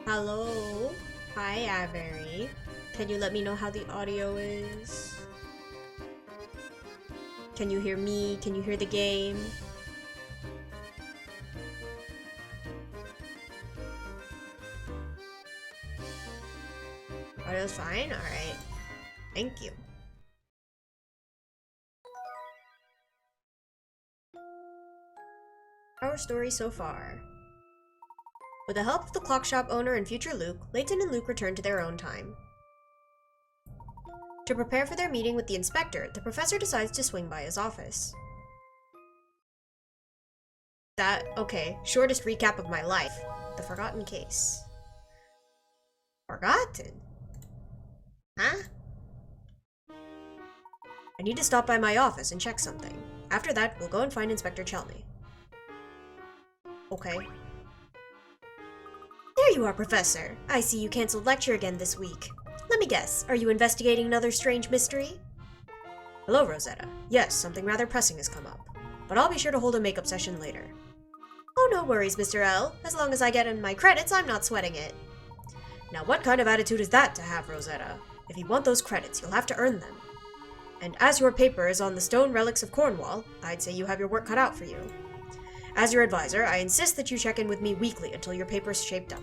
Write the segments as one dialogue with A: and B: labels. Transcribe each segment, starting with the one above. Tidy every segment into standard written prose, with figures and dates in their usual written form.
A: Hello? Hi, Avery. Can you let me know how the audio is? Can you hear me? Can you hear the game? Audio's fine? Alright. Thank you. Our story so far. With the help of the clock shop owner and future Luke, Layton and Luke return to their own time. To prepare for their meeting with the inspector, the professor decides to swing by his office. Okay, shortest recap of my life. The forgotten case. Forgotten? Huh? I need to stop by my office and check something. After that, we'll go and find Inspector Chelmey. Okay. There you are, Professor. I see you canceled lecture again this week. Let me guess, are you investigating another strange mystery? Hello, Rosetta. Yes, something rather pressing has come up. But I'll be sure to hold a makeup session later. Oh, no worries, Mr. L. As long as I get in my credits, I'm not sweating it. Now, what kind of attitude is that to have, Rosetta? If you want those credits, you'll have to earn them. And as your paper is on the stone relics of Cornwall, I'd say you have your work cut out for you. As your advisor, I insist that you check in with me weekly until your paper's shaped up.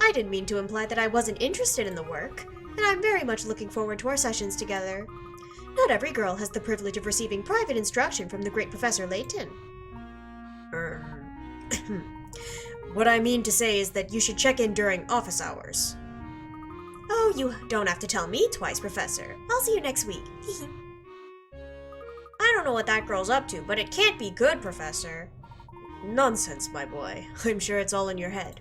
A: I didn't mean to imply that I wasn't interested in the work, and I'm very much looking forward to our sessions together. Not every girl has the privilege of receiving private instruction from the great Professor Layton. What I mean to say is that you should check in during office hours. Oh, you don't have to tell me twice, Professor. I'll see you next week. I don't know what that girl's up to, but it can't be good, Professor. Nonsense, my boy. I'm sure it's all in your head.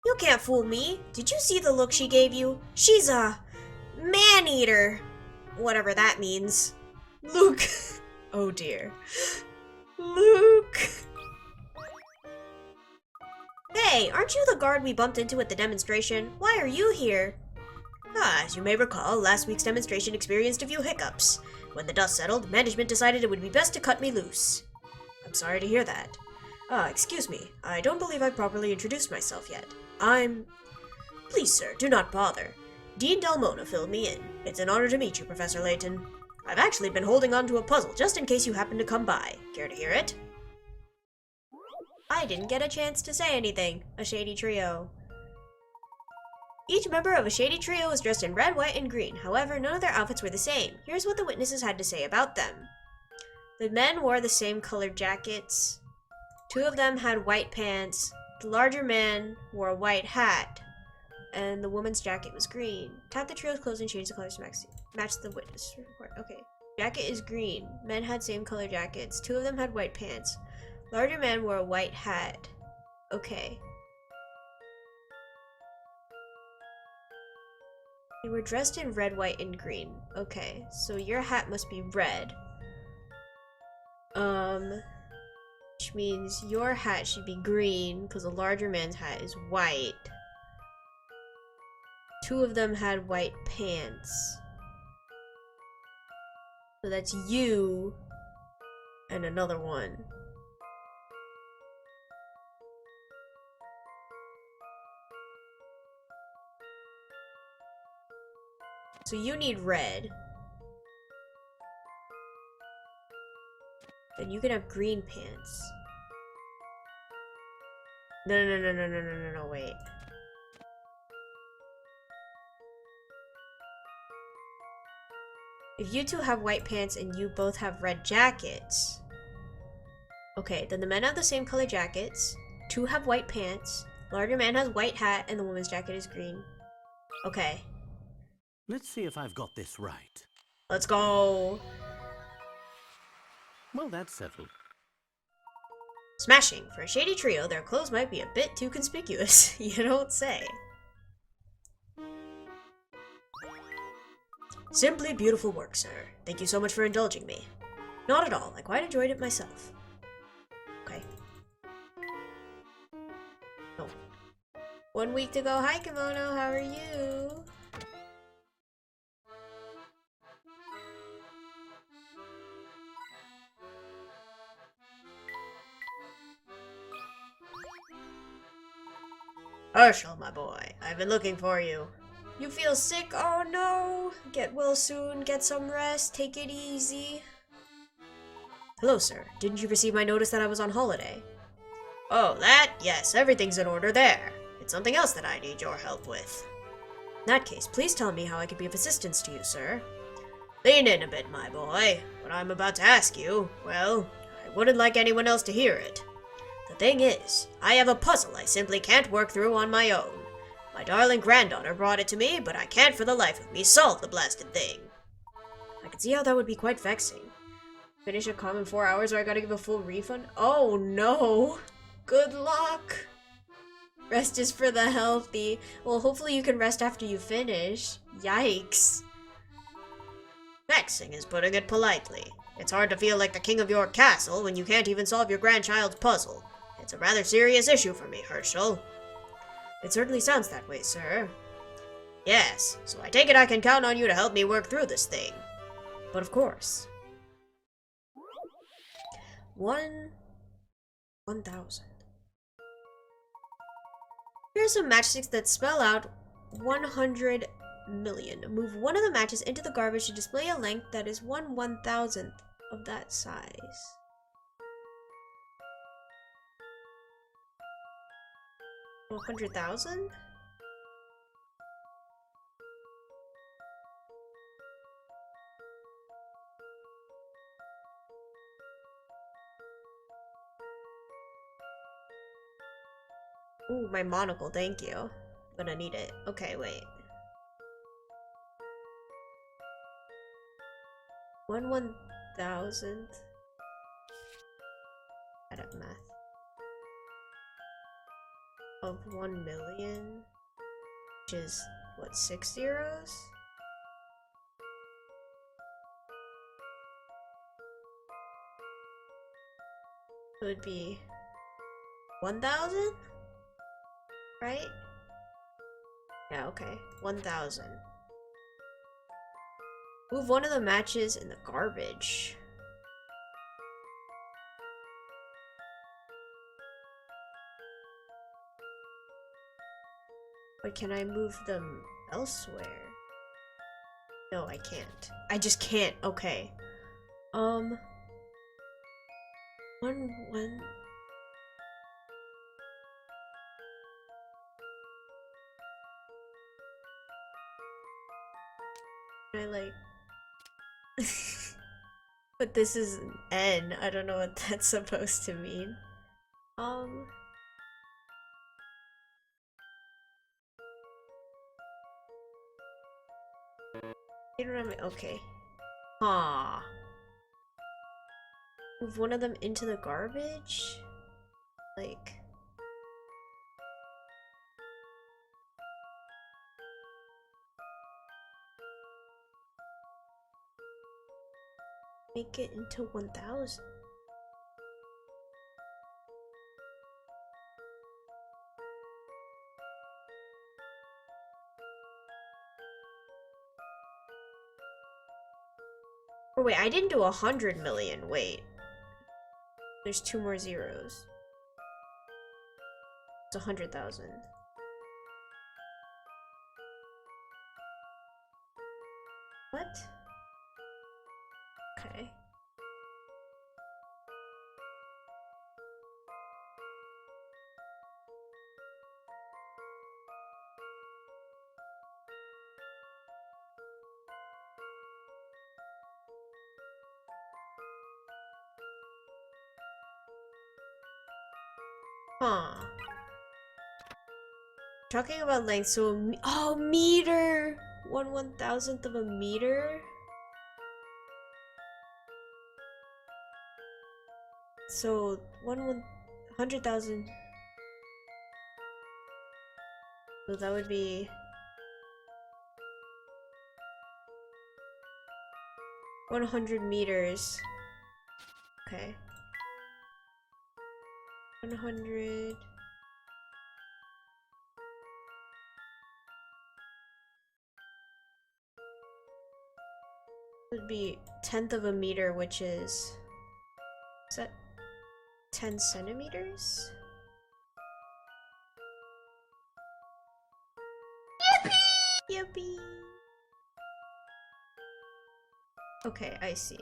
A: You can't fool me. Did you see the look she gave you? She's a man-eater. Whatever that means. Luke. Oh dear. Luke. Hey, aren't you the guard we bumped into at the demonstration? Why are you here? As you may recall, last week's demonstration experienced a few hiccups. When the dust settled, management decided it would be best to cut me loose. I'm sorry to hear that. Excuse me, I don't believe I've properly introduced myself yet. Please, sir, do not bother. Dean Dalmona filled me in. It's an honor to meet you, Professor Layton. I've actually been holding on to a puzzle just in case you happen to come by. Care to hear it? I didn't get a chance to say anything. A shady trio. Each member of a shady trio was dressed in red, white, and green. However, none of their outfits were the same. Here's what the witnesses had to say about them. The men wore the same colored jackets. Two of them had white pants. The larger man wore a white hat. And the woman's jacket was green. Tap the trio's clothes and change the colors to match the witness report. Okay. Jacket is green. Men had same color jackets. Two of them had white pants. Larger man wore a white hat. Okay. They were dressed in red, white, and green. Okay, so your hat must be red. Which means your hat should be green, because the larger man's hat is white. Two of them had white pants. So that's you and another one. So you need red. Then you can have green pants. No, wait. If you two have white pants and you both have red jackets. Okay, then the men have the same color jackets. Two have white pants. Larger man has white hat and the woman's jacket is green. Okay.
B: Let's see if I've got this right.
A: Let's go.
B: Well, that's settled.
A: Smashing. For a shady trio, their clothes might be a bit too conspicuous. You don't say. Simply beautiful work, sir. Thank you so much for indulging me. Not at all. I quite enjoyed it myself. Okay. Oh. 1 week to go. Hi, Kimono. How are you? Herschel, my boy, I've been looking for you. You feel sick? Oh no! Get well soon, get some rest, take it easy. Hello, sir. Didn't you receive my notice that I was on holiday? Oh, that? Yes, everything's in order there. It's something else that I need your help with. In that case, please tell me how I could be of assistance to you, sir. Lean in a bit, my boy. What I'm about to ask you, well, I wouldn't like anyone else to hear it. The thing is, I have a puzzle I simply can't work through on my own. My darling granddaughter brought it to me, but I can't for the life of me solve the blasted thing. I can see how that would be quite vexing. Finish a comm in 4 hours or I gotta give a full refund? Oh no! Good luck! Rest is for the healthy. Well, hopefully you can rest after you finish. Yikes. Vexing is putting it politely. It's hard to feel like the king of your castle when you can't even solve your grandchild's puzzle. It's a rather serious issue for me, Herschel. It certainly sounds that way, sir. Yes, so I take it I can count on you to help me work through this thing. But of course. 1,000. Here are some matchsticks that spell out 100 million. Move one of the matches into the garbage to display a length that is 1/1000th of that size. Oh, 100,000? Ooh, my monocle, thank you. Gonna need it. Okay, wait. 1/1000th. Add up math. Of 1 million. Which is, what, 6 zeros? It would be 1,000? Right? Yeah, okay. 1,000. Move one of the matches in the garbage. But can I move them elsewhere? No, I can't. I just can't. Okay. One. I like. But this is an N. I don't know what that's supposed to mean. You don't have okay. Huh. Move one of them into the garbage? Like. Make it into 1,000. Oh wait, I didn't do 100 million. Wait. There's 2 more zeros. It's 100,000. What? Okay. Huh. Talking about length, so oh, meter! 1/1000th of a meter? So, 100,000. So that would be 100 meters. Okay. 100. Would be 1/10 of a meter, which is that 10 centimeters? Yippee! Okay, I see.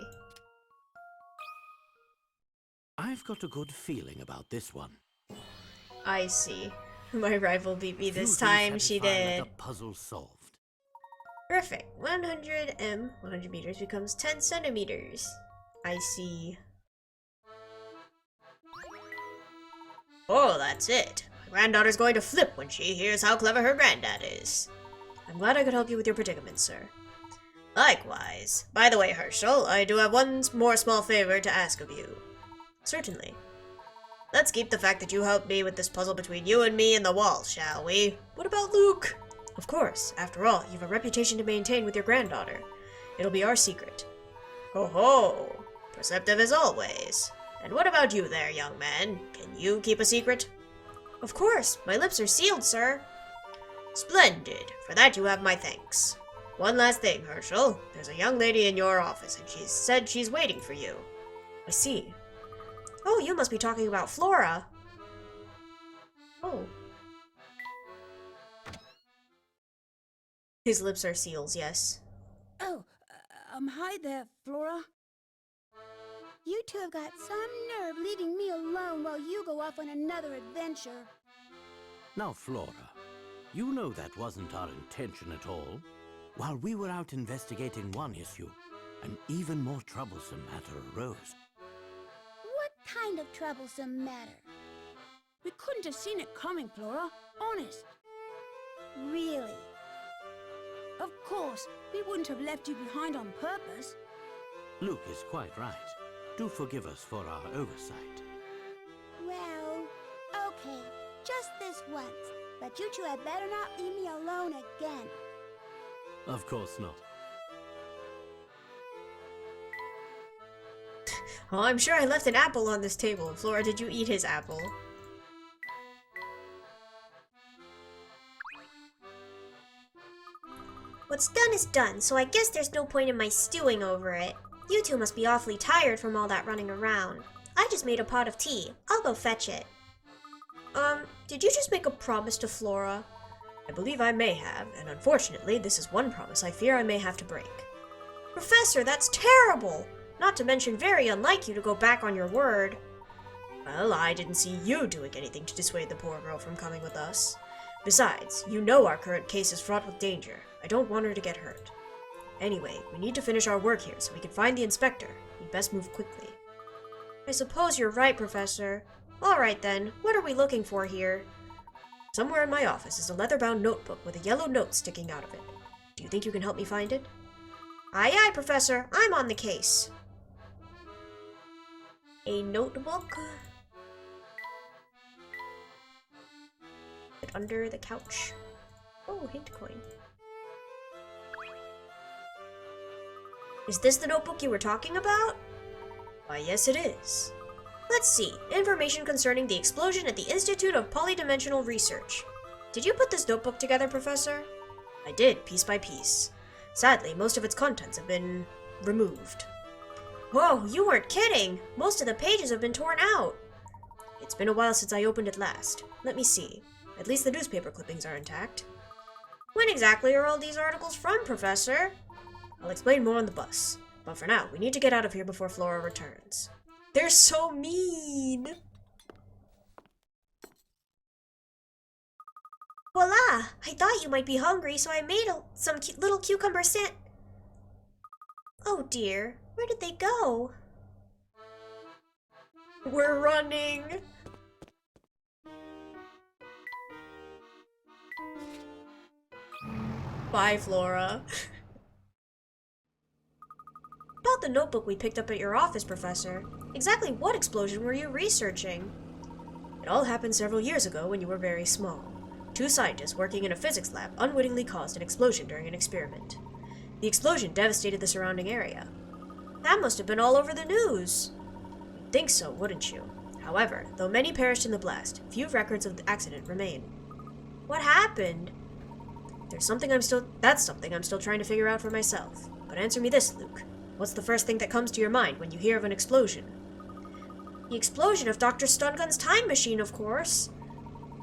B: I've got a good feeling about this one.
A: I see. My rival beat me this
B: Usually
A: time, she
B: satisfying
A: did.
B: like a puzzle solved.
A: Perfect. 100 100 meters becomes 10 centimeters. I see. Oh, that's it. My granddaughter's going to flip when she hears how clever her granddad is. I'm glad I could help you with your predicament, sir. Likewise. By the way, Herschel, I do have one more small favor to ask of you. Certainly. Let's keep the fact that you helped me with this puzzle between you and me in the wall, shall we? What about Luke? Of course. After all, you've a reputation to maintain with your granddaughter. It'll be our secret. Ho ho! Perceptive as always. And what about you there, young man? Can you keep a secret? Of course. My lips are sealed, sir. Splendid. For that you have my thanks. One last thing, Herschel. There's a young lady in your office, and she said she's waiting for you. I see. Oh, you must be talking about Flora. Oh. His lips are seals, yes.
C: Oh, hi there, Flora. You two have got some nerve leaving me alone while you go off on another adventure.
B: Now, Flora, you know that wasn't our intention at all. While we were out investigating one issue, an even more troublesome matter arose.
C: What kind of troublesome matter? We couldn't have seen it coming, Flora. Honest. Really? Of course, we wouldn't have left you behind on purpose.
B: Luke is quite right. Do forgive us for our oversight.
C: Well, okay. Just this once. But you two had better not leave me alone again.
B: Of course not.
A: Oh, I'm sure I left an apple on this table. Flora, did you eat his apple? What's done is done, so I guess there's no point in my stewing over it. You two must be awfully tired from all that running around. I just made a pot of tea. I'll go fetch it. Did you just make a promise to Flora? I believe I may have, and unfortunately, this is one promise I fear I may have to break. Professor, that's terrible! Not to mention very unlike you to go back on your word. Well, I didn't see you doing anything to dissuade the poor girl from coming with us. Besides, you know our current case is fraught with danger. I don't want her to get hurt. Anyway, we need to finish our work here so we can find the inspector. We'd best move quickly. I suppose you're right, Professor. Alright then, what are we looking for here? Somewhere in my office is a leather-bound notebook with a yellow note sticking out of it. Do you think you can help me find it? Aye aye, Professor. I'm on the case. A notebook? Under the couch. Oh, hint coin. Is this the notebook you were talking about? Why, yes it is. Let's see. Information concerning the explosion at the Institute of Polydimensional Research. Did you put this notebook together, Professor? I did, piece by piece. Sadly, most of its contents have been removed. Whoa, you weren't kidding! Most of the pages have been torn out. It's been a while since I opened it last. Let me see. At least the newspaper clippings are intact. When exactly are all these articles from, Professor? I'll explain more on the bus. But for now, we need to get out of here before Flora returns. They're so mean! Voila! I thought you might be hungry, so I made some little cucumber Oh dear, where did they go? We're running! Bye, Flora. About the notebook we picked up at your office, Professor. Exactly what explosion were you researching? It all happened several years ago when you were very small. Two scientists working in a physics lab unwittingly caused an explosion during an experiment. The explosion devastated the surrounding area. That must have been all over the news. You'd think so, wouldn't you? However, though many perished in the blast, few records of the accident remain. What happened? That's something I'm still trying to figure out for myself. But answer me this, Luke. What's the first thing that comes to your mind when you hear of an explosion? The explosion of Dr. Stungun's time machine, of course.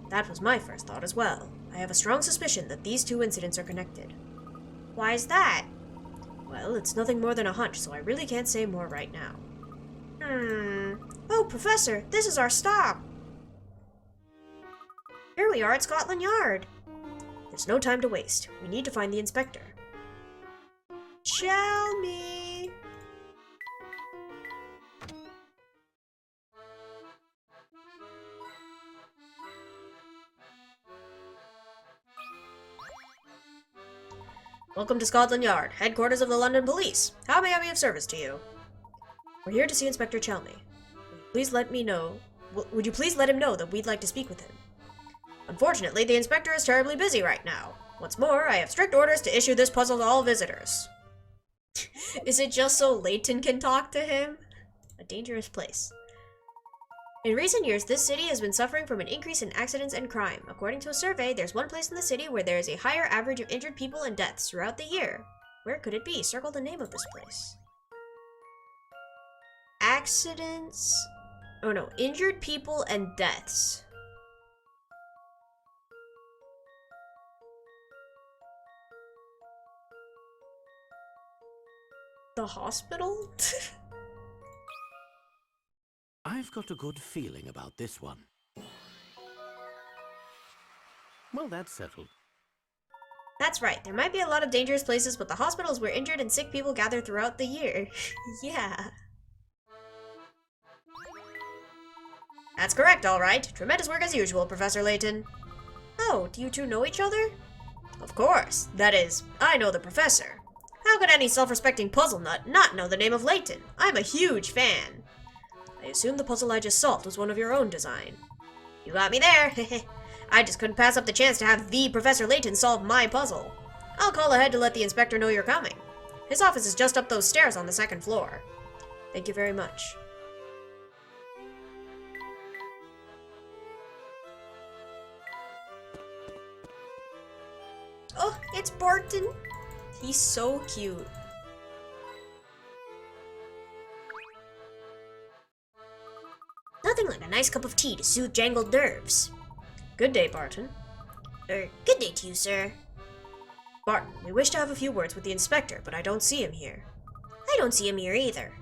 A: That was my first thought as well. I have a strong suspicion that these two incidents are connected. Why is that? Well, it's nothing more than a hunch, so I really can't say more right now. Oh, Professor, this is our stop. Here we are at Scotland Yard. There's no time to waste. We need to find the inspector. Chelmey! Welcome to Scotland Yard, headquarters of the London Police. How may I be of service to you? We're here to see Inspector Chelmey. Would you please let him know that we'd like to speak with him? Unfortunately, the inspector is terribly busy right now. What's more, I have strict orders to issue this puzzle to all visitors. Is it just so Layton can talk to him? A dangerous place. In recent years, this city has been suffering from an increase in accidents and crime. According to a survey, there's one place in the city where there is a higher average of injured people and deaths throughout the year. Where could it be? Circle the name of this place. Accidents? Oh no, injured people and deaths. The hospital?
B: I've got a good feeling about this one. Well, that's settled.
A: That's right. There might be a lot of dangerous places, but the hospitals where injured and sick people gather throughout the year. Yeah. That's correct, all right. Tremendous work as usual, Professor Layton. Oh, do you two know each other? Of course. That is, I know the professor. How could any self-respecting puzzle nut not know the name of Layton? I'm a huge fan. I assume the puzzle I just solved was one of your own design. You got me there. I just couldn't pass up the chance to have the Professor Layton solve my puzzle. I'll call ahead to let the inspector know you're coming. His office is just up those stairs on the second floor. Thank you very much. Oh, it's Barton. He's so cute. Nothing like a nice cup of tea to soothe jangled nerves. Good day, Barton. Good day to you, sir. Barton, we wish to have a few words with the inspector, but I don't see him here. I don't see him here either.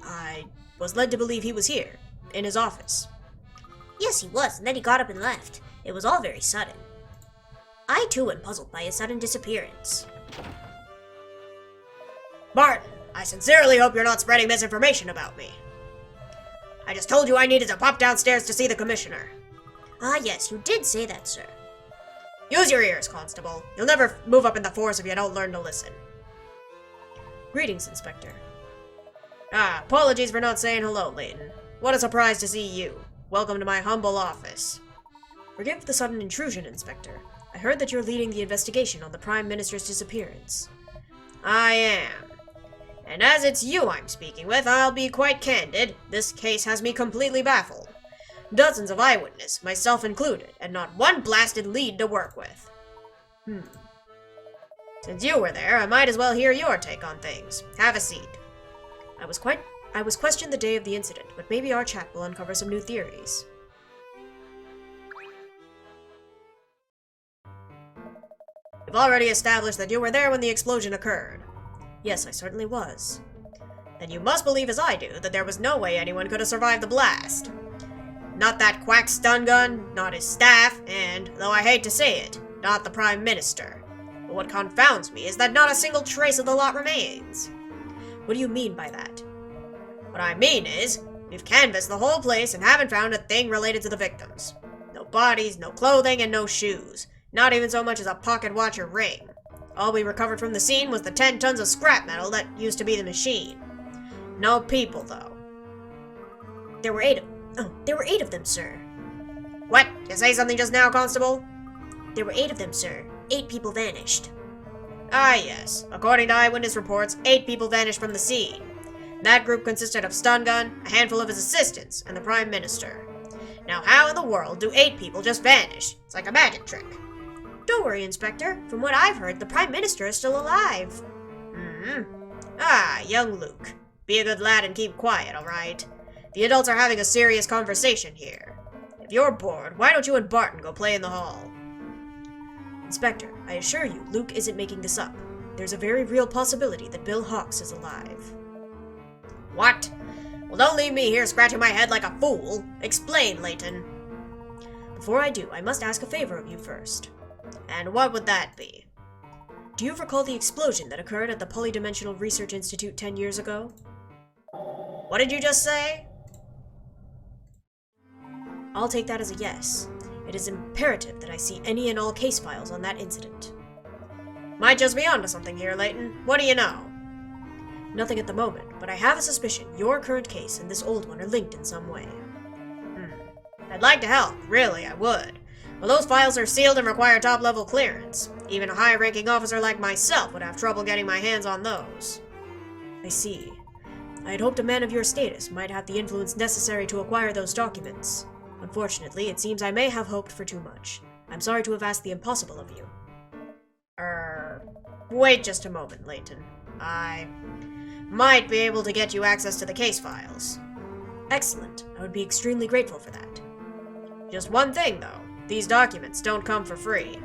A: I was led to believe he was here, in his office. Yes, he was, and then he got up and left. It was all very sudden. I, too, am puzzled by his sudden disappearance. Barton, I sincerely hope you're not spreading misinformation about me. I just told you I needed to pop downstairs to see the commissioner. Ah, yes, you did say that, sir. Use your ears, Constable. You'll never move up in the force if you don't learn to listen. Greetings, Inspector. Apologies for not saying hello, Layton. What a surprise to see you. Welcome to my humble office. Forgive the sudden intrusion, Inspector. I heard that you're leading the investigation on the Prime Minister's disappearance. I am. And as it's you I'm speaking with, I'll be quite candid. This case has me completely baffled. Dozens of eyewitnesses, myself included, and not one blasted lead to work with. Since you were there, I might as well hear your take on things. Have a seat. I was questioned the day of the incident, but maybe our chat will uncover some new theories. We've already established that you were there when the explosion occurred. Yes, I certainly was. Then you must believe as I do that there was no way anyone could have survived the blast. Not that quack stun gun, not his staff, and, though I hate to say it, not the Prime Minister. But what confounds me is that not a single trace of the lot remains. What do you mean by that? What I mean is, we've canvassed the whole place and haven't found a thing related to the victims. No bodies, no clothing, and no shoes. Not even so much as a pocket watch or ring. All we recovered from the scene was the 10 tons of scrap metal that used to be the machine. No people, though. There were 8 of them, sir. What? You say something just now, Constable? There were 8 of them, sir. 8 people vanished. Ah, yes. According to eyewitness reports, 8 people vanished from the scene. That group consisted of Stun Gun, a handful of his assistants, and the Prime Minister. Now, how in the world do 8 people just vanish? It's like a magic trick. Don't worry, Inspector. From what I've heard, the Prime Minister is still alive. Ah, young Luke. Be a good lad and keep quiet, alright? The adults are having a serious conversation here. If you're bored, why don't you and Barton go play in the hall? Inspector, I assure you, Luke isn't making this up. There's a very real possibility that Bill Hawks is alive. What? Well, don't leave me here scratching my head like a fool. Explain, Layton. Before I do, I must ask a favor of you first. And what would that be? Do you recall the explosion that occurred at the Polydimensional Research Institute 10 years ago? What did you just say? I'll take that as a yes. It is imperative that I see any and all case files on that incident. Might just be onto something here, Layton. What do you know? Nothing at the moment, but I have a suspicion your current case and this old one are linked in some way. I'd like to help, really, I would. But those files are sealed and require top-level clearance. Even a high-ranking officer like myself would have trouble getting my hands on those. I see. I had hoped a man of your status might have the influence necessary to acquire those documents. Unfortunately, it seems I may have hoped for too much. I'm sorry to have asked the impossible of you. Wait just a moment, Layton. I might be able to get you access to the case files. Excellent. I would be extremely grateful for that. Just one thing, though. These documents don't come for free.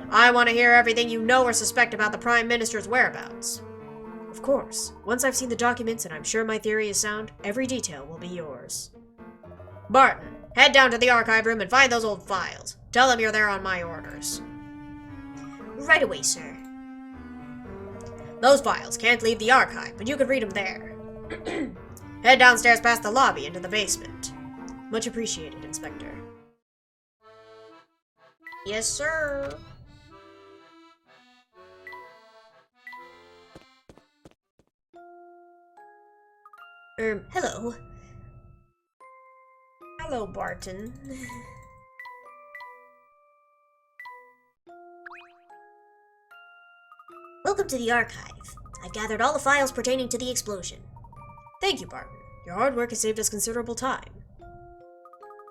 A: I want to hear everything you know or suspect about the Prime Minister's whereabouts. Of course. Once I've seen the documents and I'm sure my theory is sound, every detail will be yours. Barton, head down to the archive room and find those old files. Tell them you're there on my orders. Right away, sir. Those files can't leave the archive, but you could read them there. Head downstairs past the lobby into the basement. Much appreciated, Inspector. Yes, sir. Hello. Hello, Barton. Welcome to the archive. I've gathered all the files pertaining to the explosion. Thank you, Barton. Your hard work has saved us considerable time.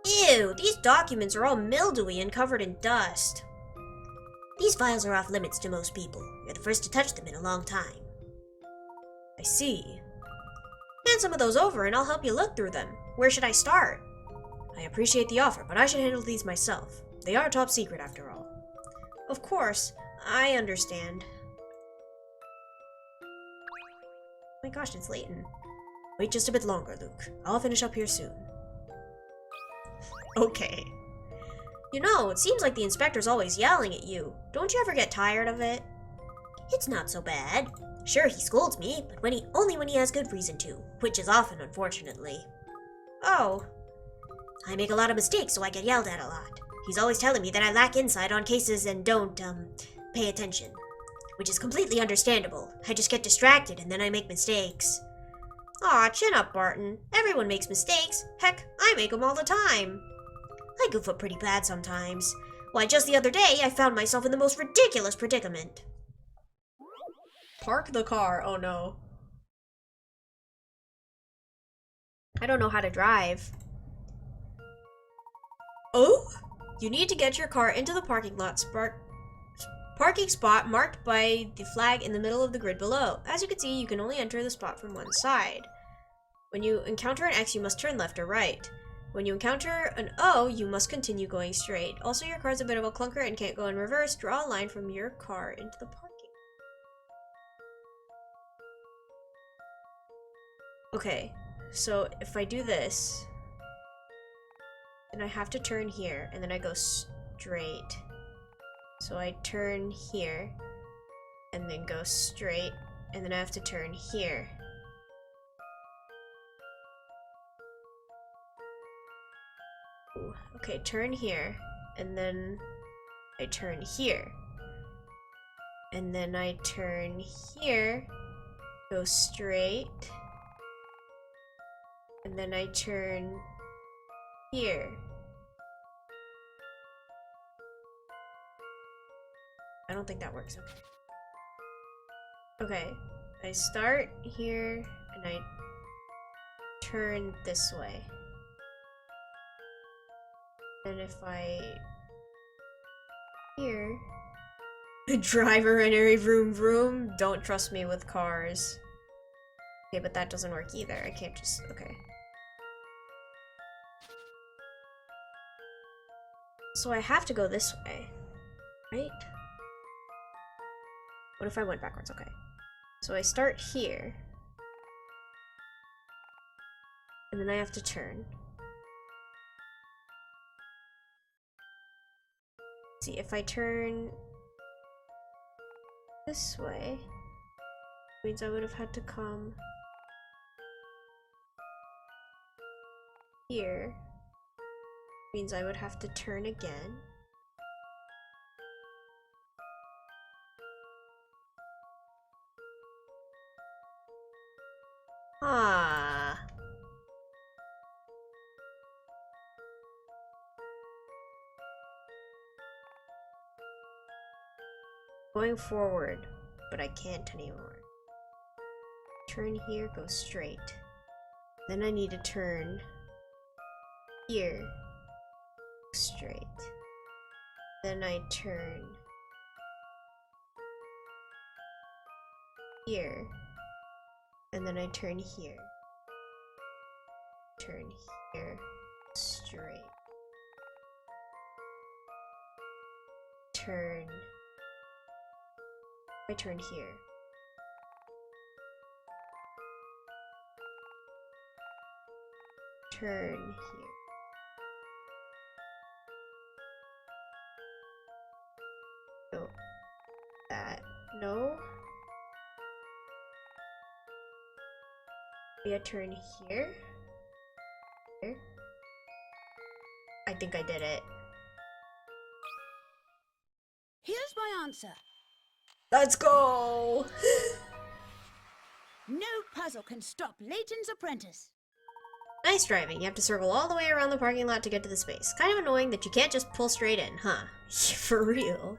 A: Ew, these documents are all mildewy and covered in dust. These files are off limits to most people. You're the first to touch them in a long time. I see. Hand some of those over and I'll help you look through them. Where should I start? I appreciate the offer, but I should handle these myself. They are top secret after all. Of course, I understand. Oh my gosh, it's Layton. Wait just a bit longer, Luke. I'll finish up here soon. Okay. You know, it seems like the inspector's always yelling at you. Don't you ever get tired of it? It's not so bad. Sure, he scolds me, but only when he has good reason to, which is often, unfortunately. Oh. I make a lot of mistakes, so I get yelled at a lot. He's always telling me that I lack insight on cases and don't, pay attention. Which is completely understandable. I just get distracted and then I make mistakes. Aw, chin up, Barton. Everyone makes mistakes. Heck, I make them all the time. I goof up pretty bad sometimes. Why, just the other day, I found myself in the most ridiculous predicament. Park the car. Oh no. I don't know how to drive. Oh? You need to get your car into the parking lot parking spot marked by the flag in the middle of the grid below. As you can see, you can only enter the spot from one side. When you encounter an X, you must turn left or right. When you encounter an O, you must continue going straight. Also, your car's a bit of a clunker and can't go in reverse. Draw a line from your car into the parking. Okay, so if I do this, then I have to turn here, and then I go straight. So I turn here, and then go straight, and then I have to turn here. Ooh, okay, turn here, and then I turn here. And then I turn here, go straight, and then I turn here. I don't think that works. Okay, I start here and I turn this way. And if I here, driver and a vroom vroom, don't trust me with cars. Okay, but that doesn't work either. I can't just, okay. So I have to go this way, right? What if I went backwards? Okay. So I start here. And then I have to turn. Let's see, if I turn this way, means I would have had to come here. Means I would have to turn again. Ah. Going forward, but I can't anymore. Turn here, go straight. Then I need to turn here, straight. Then I turn here, and then I turn here. Turn here, straight. I turn here. Turn here. No. That. No. Maybe I turn here. Here. I think I did it.
C: Here's my answer.
A: Let's go!
C: No puzzle can stop Layton's apprentice.
A: Nice driving. You have to circle all the way around the parking lot to get to the space. Kind of annoying that you can't just pull straight in, huh? For real.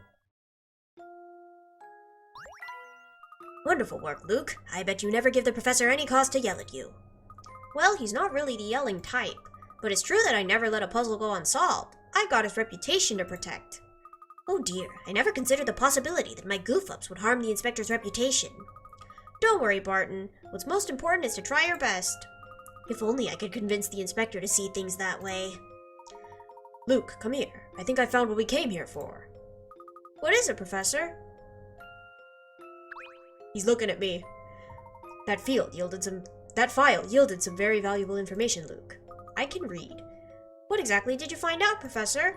A: Wonderful work, Luke. I bet you never give the professor any cause to yell at you. Well, he's not really the yelling type, but it's true that I never let a puzzle go unsolved. I've got his reputation to protect. Oh dear, I never considered the possibility that my goof-ups would harm the inspector's reputation. Don't worry, Barton. What's most important is to try your best. If only I could convince the inspector to see things that way. Luke, come here. I think I found what we came here for. What is it, Professor? He's looking at me. That file yielded some very valuable information, Luke. I can read. What exactly did you find out, Professor?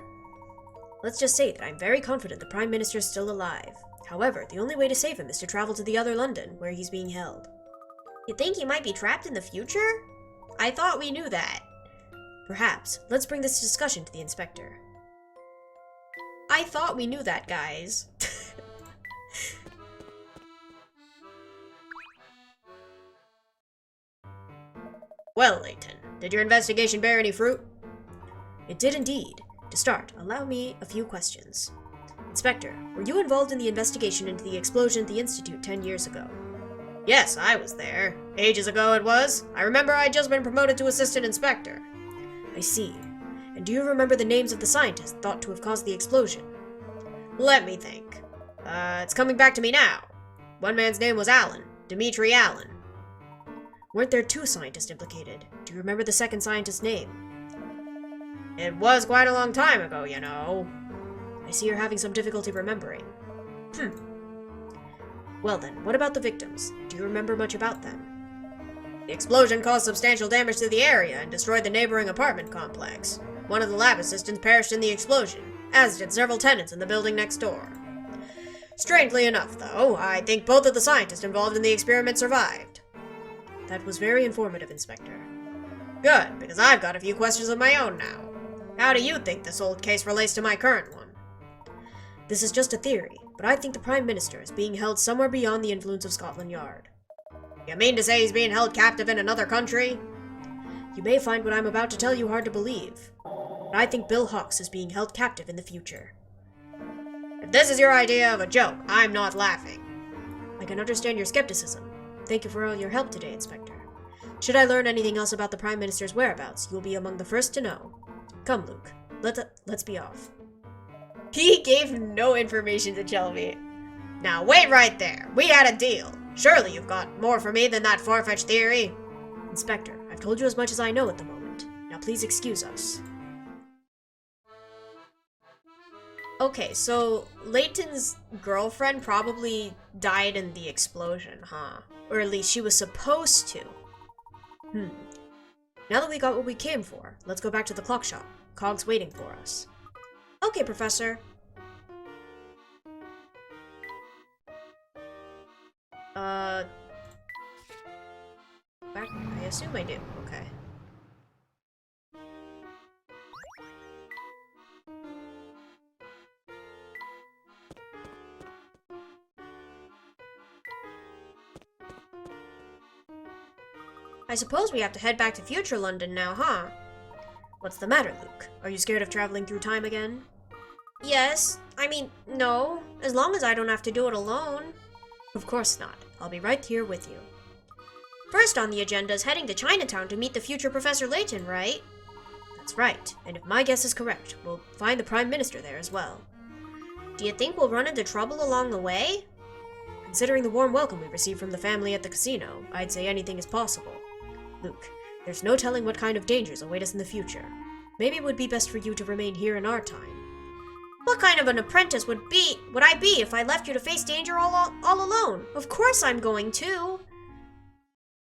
A: Let's just say that I'm very confident the Prime Minister is still alive. However, the only way to save him is to travel to the other London, where he's being held. You think he might be trapped in the future? I thought we knew that. Perhaps. Let's bring this discussion to the inspector. I thought we knew that, guys. Well, Layton, did your investigation bear any fruit? It did indeed. To start, allow me a few questions. Inspector, were you involved in the investigation into the explosion at the Institute 10 years ago? Yes, I was there. Ages ago it was. I remember I'd just been promoted to assistant inspector. I see. And do you remember the names of the scientists thought to have caused the explosion? Let me think. It's coming back to me now. One man's name was Allen. Dimitri Allen. Weren't there two scientists implicated? Do you remember the second scientist's name? It was quite a long time ago, you know. I see you're having some difficulty remembering. Well then, what about the victims? Do you remember much about them? The explosion caused substantial damage to the area and destroyed the neighboring apartment complex. One of the lab assistants perished in the explosion, as did several tenants in the building next door. Strangely enough, though, I think both of the scientists involved in the experiment survived. That was very informative, Inspector. Good, because I've got a few questions of my own now. How do you think this old case relates to my current one? This is just a theory, but I think the Prime Minister is being held somewhere beyond the influence of Scotland Yard. You mean to say he's being held captive in another country? You may find what I'm about to tell you hard to believe, but I think Bill Hawks is being held captive in the future. If this is your idea of a joke, I'm not laughing. I can understand your skepticism. Thank you for all your help today, Inspector. Should I learn anything else about the Prime Minister's whereabouts, you'll be among the first to know. Come, Luke. Let's be off. He gave no information to Chelmey. Now wait right there. We had a deal. Surely you've got more for me than that far-fetched theory. Inspector, I've told you as much as I know at the moment. Now please excuse us. Okay, so Layton's girlfriend probably died in the explosion, huh? Or at least she was supposed to. Now that we got what we came for, let's go back to the clock shop. Cog's waiting for us. Okay, Professor. Back? I assume I do. Okay. I suppose we have to head back to future London now, huh? What's the matter, Luke? Are you scared of traveling through time again? Yes. I mean, no. As long as I don't have to do it alone. Of course not. I'll be right here with you. First on the agenda is heading to Chinatown to meet the future Professor Layton, right? That's right. And if my guess is correct, we'll find the Prime Minister there as well. Do you think we'll run into trouble along the way? Considering the warm welcome we received from the family at the casino, I'd say anything is possible. Luke, there's no telling what kind of dangers await us in the future. Maybe it would be best for you to remain here in our time. What kind of an apprentice would I be if I left you to face danger all alone? Of course I'm going to.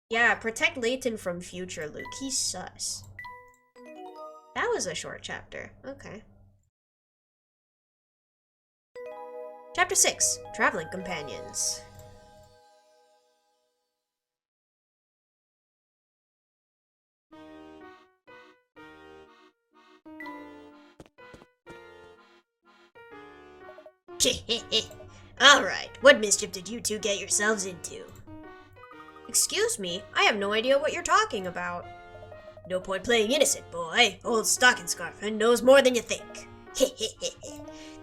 A: Yeah, protect Layton from future Luke. He's sus. That was a short chapter. Okay. Chapter 6, Traveling Companions. Alright, what mischief did you two get yourselves into? Excuse me, I have no idea what you're talking about. No point playing innocent, boy. Old Stocking Scarfman knows more than you think.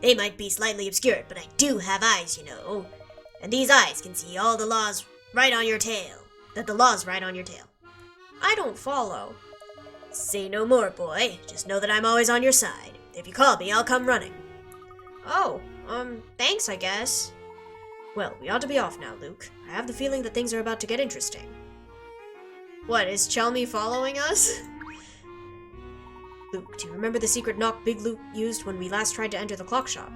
A: They might be slightly obscured, but I do have eyes, you know. And these eyes can see all the laws right on your tail. The law's right on your tail. I don't follow. Say no more, boy. Just know that I'm always on your side. If you call me, I'll come running. Oh, thanks, I guess. Well, we ought to be off now, Luke. I have the feeling that things are about to get interesting. What, is Chelmey following us? Luke, do you remember the secret knock Big Luke used when we last tried to enter the clock shop?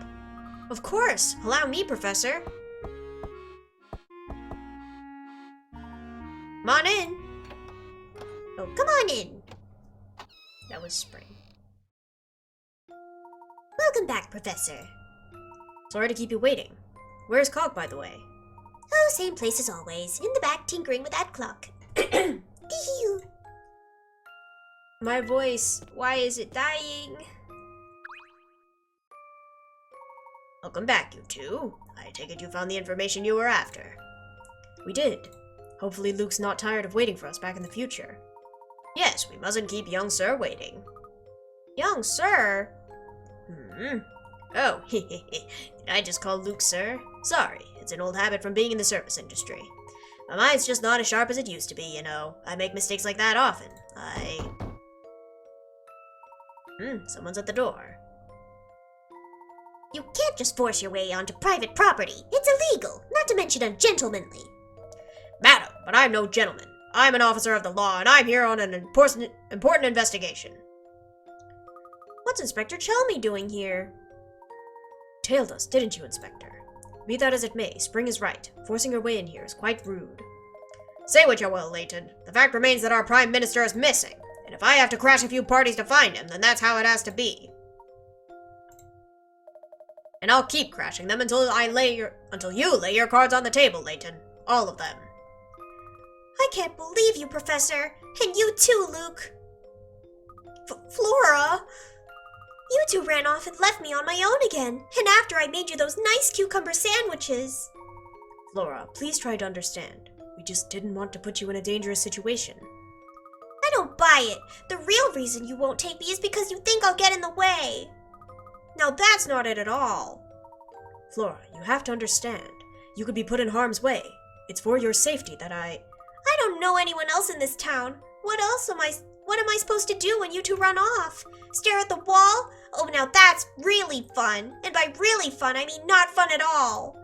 A: Of course! Allow me, Professor! Come on in! Oh, come on in! That was Spring. Welcome back, Professor. Sorry to keep you waiting. Where's Cog, by the way? Oh, same place as always. In the back, tinkering with that clock. My voice, why is it dying? Welcome back, you two. I take it you found the information you were after. We did. Hopefully Luke's not tired of waiting for us back in the future. Yes, we mustn't keep young sir waiting. Young sir? Oh, did I just call Luke sir? Sorry, it's an old habit from being in the service industry. My mind's just not as sharp as it used to be, you know. I make mistakes like that often. Someone's at the door. You can't just force your way onto private property. It's illegal, not to mention ungentlemanly. Madam, but I'm no gentleman. I'm an officer of the law, and I'm here on an important investigation. What's Inspector Chelmey doing here? Tailed us, didn't you, Inspector? Be that as it may, Spring is right. Forcing her way in here is quite rude. Say what you will, Layton. The fact remains that our Prime Minister is missing. And if I have to crash a few parties to find him, then that's how it has to be. And I'll keep crashing them until you lay your cards on the table, Layton. All of them. I can't believe you, Professor. And you too, Luke. Flora! You two ran off and left me on my own again. And after I made you those nice cucumber sandwiches. Flora, please try to understand. We just didn't want to put you in a dangerous situation. I don't buy it. The real reason you won't take me is because you think I'll get in the way. Now that's not it at all. Flora, you have to understand. You could be put in harm's way. It's for your safety that I don't know anyone else in this town. What am I supposed to do when you two run off? Stare at the wall? Oh, now that's really fun. And by really fun, I mean not fun at all.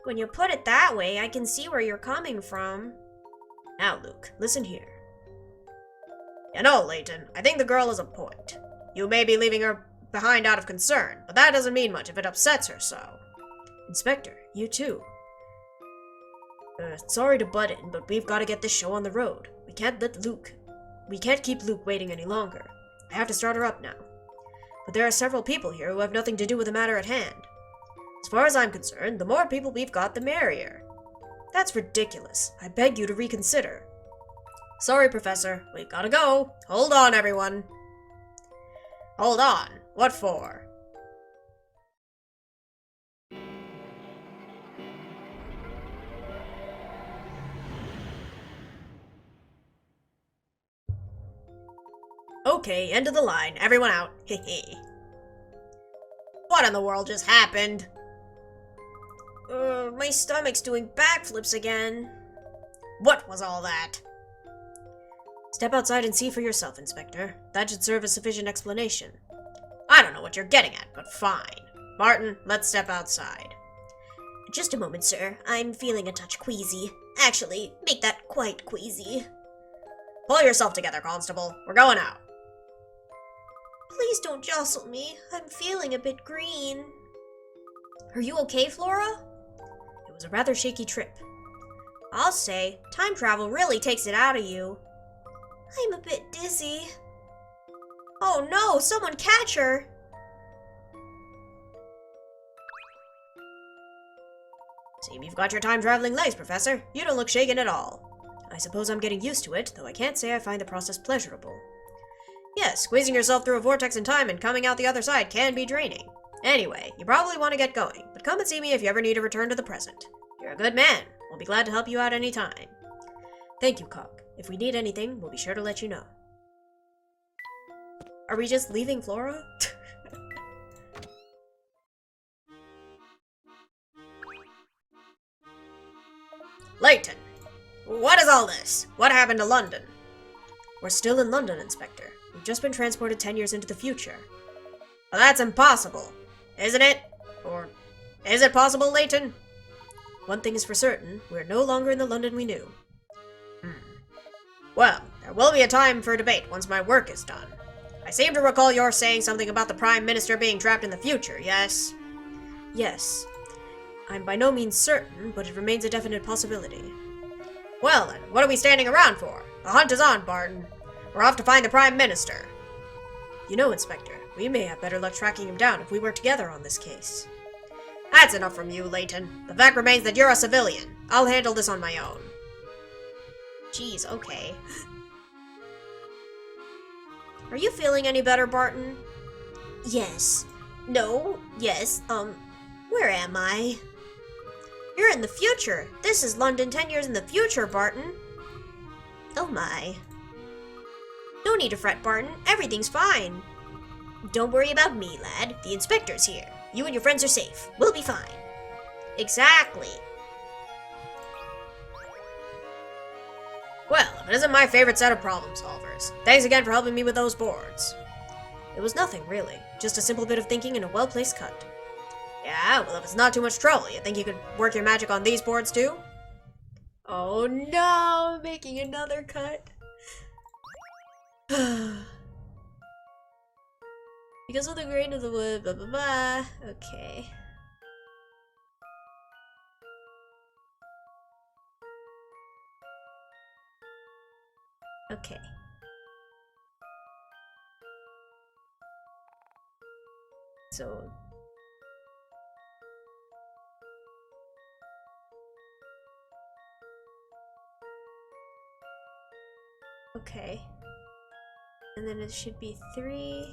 A: When you put it that way, I can see where you're coming from. Now, Luke, listen here. You know, Layton, I think the girl is a point. You may be leaving her behind out of concern, but that doesn't mean much if it upsets her so. Inspector, you too. Sorry to butt in, but we've got to get this show on the road. We can't keep Luke waiting any longer. I have to start her up now. But there are several people here who have nothing to do with the matter at hand. As far as I'm concerned, the more people we've got, the merrier. That's ridiculous. I beg you to reconsider. Sorry, Professor. We've gotta go. Hold on, everyone. Hold on. What for? Okay, end of the line. Everyone out. Hehe. What in the world just happened? My stomach's doing backflips again. What was all that? Step outside and see for yourself, Inspector. That should serve as sufficient explanation. I don't know what you're getting at, but fine. Martin, let's step outside. Just a moment, sir. I'm feeling a touch queasy. Actually, make that quite queasy. Pull yourself together, Constable. We're going out. Please don't jostle me. I'm feeling a bit green. Are you okay, Flora? It was a rather shaky trip. I'll say, time travel really takes it out of you. I'm a bit dizzy. Oh no, someone catch her! Seem you've got your time-traveling legs, Professor. You don't look shaken at all. I suppose I'm getting used to it, though I can't say I find the process pleasurable. Yes, squeezing yourself through a vortex in time and coming out the other side can be draining. Anyway, you probably want to get going, but come and see me if you ever need a return to the present. You're a good man. We'll be glad to help you out any time. Thank you, Cog. If we need anything, we'll be sure to let you know. Are we just leaving Flora? Layton! What is all this? What happened to London? We're still in London, Inspector. We've just been transported 10 years into the future. Well, that's impossible, isn't it? Or is it possible, Layton? One thing is for certain, we're no longer in the London we knew. Well, there will be a time for debate once my work is done. I seem to recall you're saying something about the Prime Minister being trapped in the future, yes? Yes. I'm by no means certain, but it remains a definite possibility. Well then, what are we standing around for? The hunt is on, Barton. We're off to find the Prime Minister. You know, Inspector, we may have better luck tracking him down if we work together on this case. That's enough from you, Layton. The fact remains that you're a civilian. I'll handle this on my own. Jeez, okay. Are you feeling any better, Barton? Yes. No. Yes. Where am I? You're in the future. This is London 10 years in the future, Barton. Oh my. No need to fret, Barton. Everything's fine. Don't worry about me, lad. The inspector's here. You and your friends are safe. We'll be fine. Exactly. Well, if it isn't my favorite set of problem solvers. Thanks again for helping me with those boards. It was nothing, really. Just a simple bit of thinking and a well-placed cut. Yeah, well, if it's not too much trouble, you think you could work your magic on these boards, too? Oh no, making another cut. Because of the grain of the wood, blah blah blah. Okay. Okay. So... okay. And then it should be 3...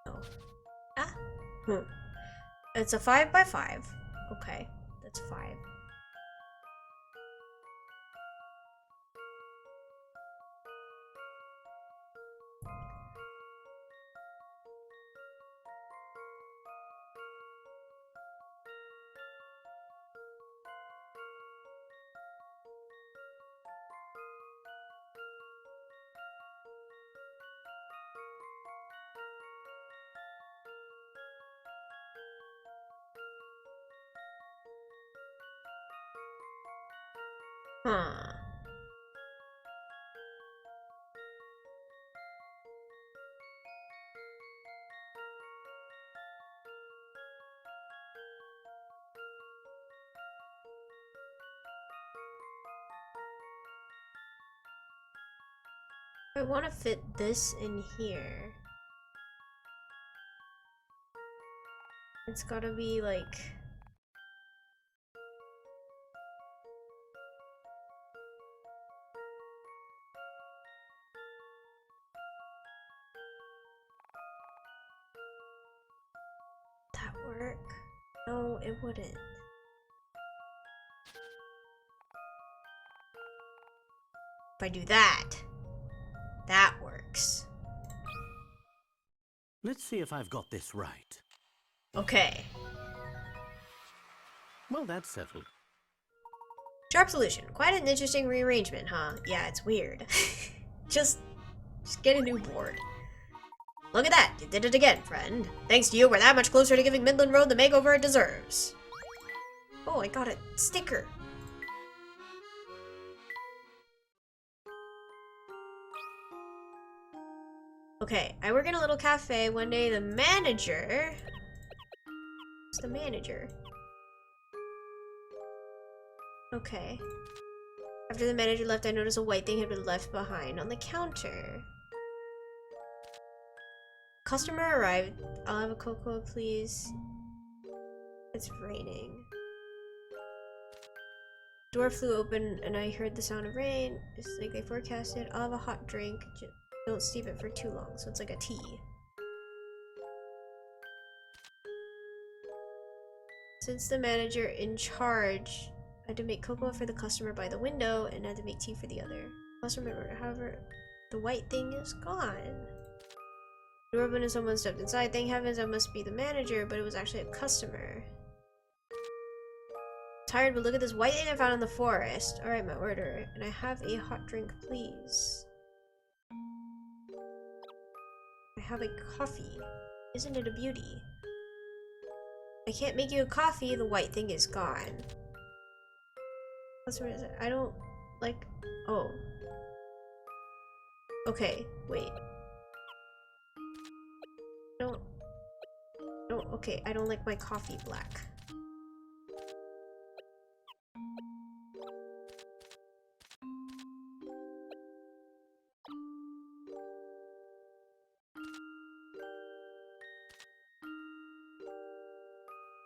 A: oh. Ah! It's a 5 by 5. Okay, that's 5. Huh. I want to fit this in here. It's gotta be like... that work? No, it wouldn't. If I do that, that works.
B: Let's see if I've got this right.
A: Okay.
B: Well, that's settled.
A: Sharp solution. Quite an interesting rearrangement, huh? Yeah, it's weird. just get a new board. Look at that! You did it again, friend. Thanks to you, we're that much closer to giving Midland Road the makeover it deserves. Oh, I got a sticker. Okay, I work in a little cafe. One day the manager... Who's the manager? Okay. After the manager left, I noticed a white thing had been left behind on the counter. Customer arrived. I'll have a cocoa, please. It's raining. Door flew open and I heard the sound of rain. It's like they forecasted. I'll have a hot drink. Just don't steep it for too long, so it's like a tea. Since the manager in charge, I had to make cocoa for the customer by the window and had to make tea for the other customer. However, the white thing is gone. The door opened and someone stepped inside. Thank heavens I must be the manager, but it was actually a customer. Tired, but look at this white thing I found in the forest. Alright, my order. And I have a hot drink, please. I have a coffee. Isn't it a beauty? I can't make you a coffee. The white thing is gone. Customer, I don't like... Oh. Okay, wait. No. No, okay, I don't like my coffee black.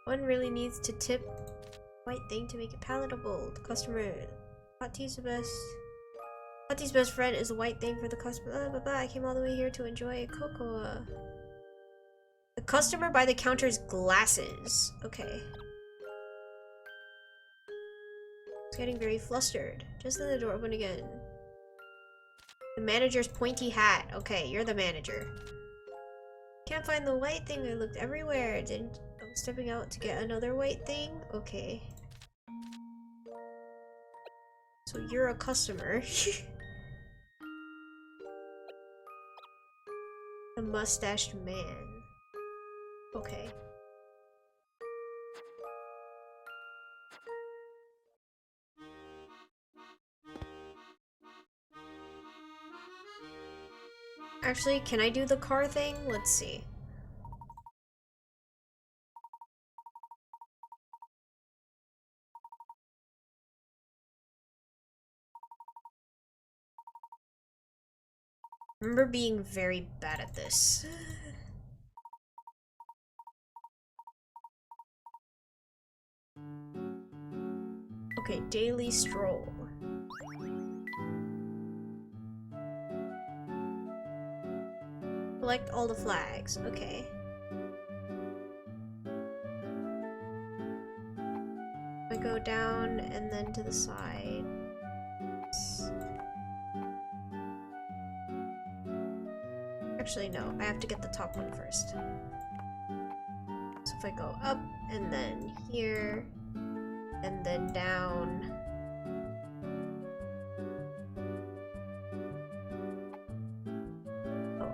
A: One really needs to tip white thing to make it palatable. The customer, hot tea's the best. Hot tea's best friend is a white thing for the customer. Blah, blah, blah. I came all the way here to enjoy a cocoa. The customer by the counter's glasses. Okay. It's getting very flustered. Just then the door opened again. The manager's pointy hat. Okay, you're the manager. Can't find the white thing. I looked everywhere. Didn't... I'm stepping out to get another white thing? Okay. So you're a customer. The mustached man. Okay. Actually, can I do the car thing? Let's see. I remember being very bad at this. Okay, daily stroll. Collect all the flags. Okay. I go down and then to the side. Actually, no. I have to get the top one first. So if I go up and then here and then down. Oh.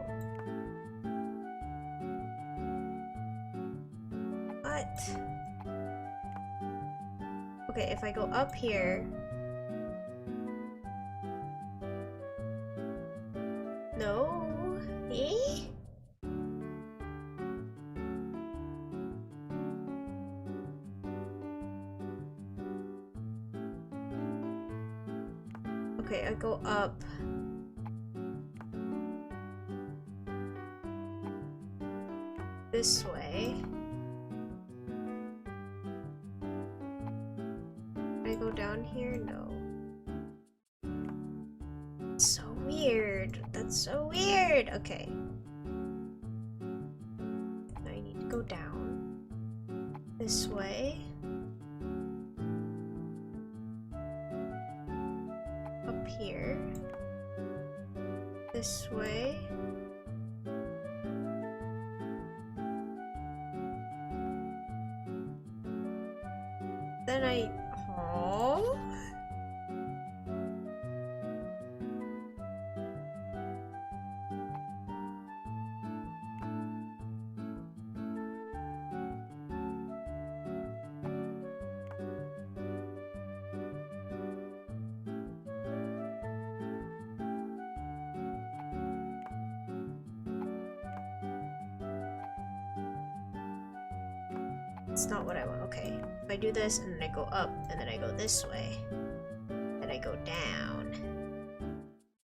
A: What? Okay, if I go up here No. Eh? Okay, I go up. This way. I go down here? No. So weird. That's so weird. Okay. I need to go down. This way. Up here. This way. Then I... Oh. It's not what I want. Okay. If I do this and then I go up and then I go this way. Then I go down.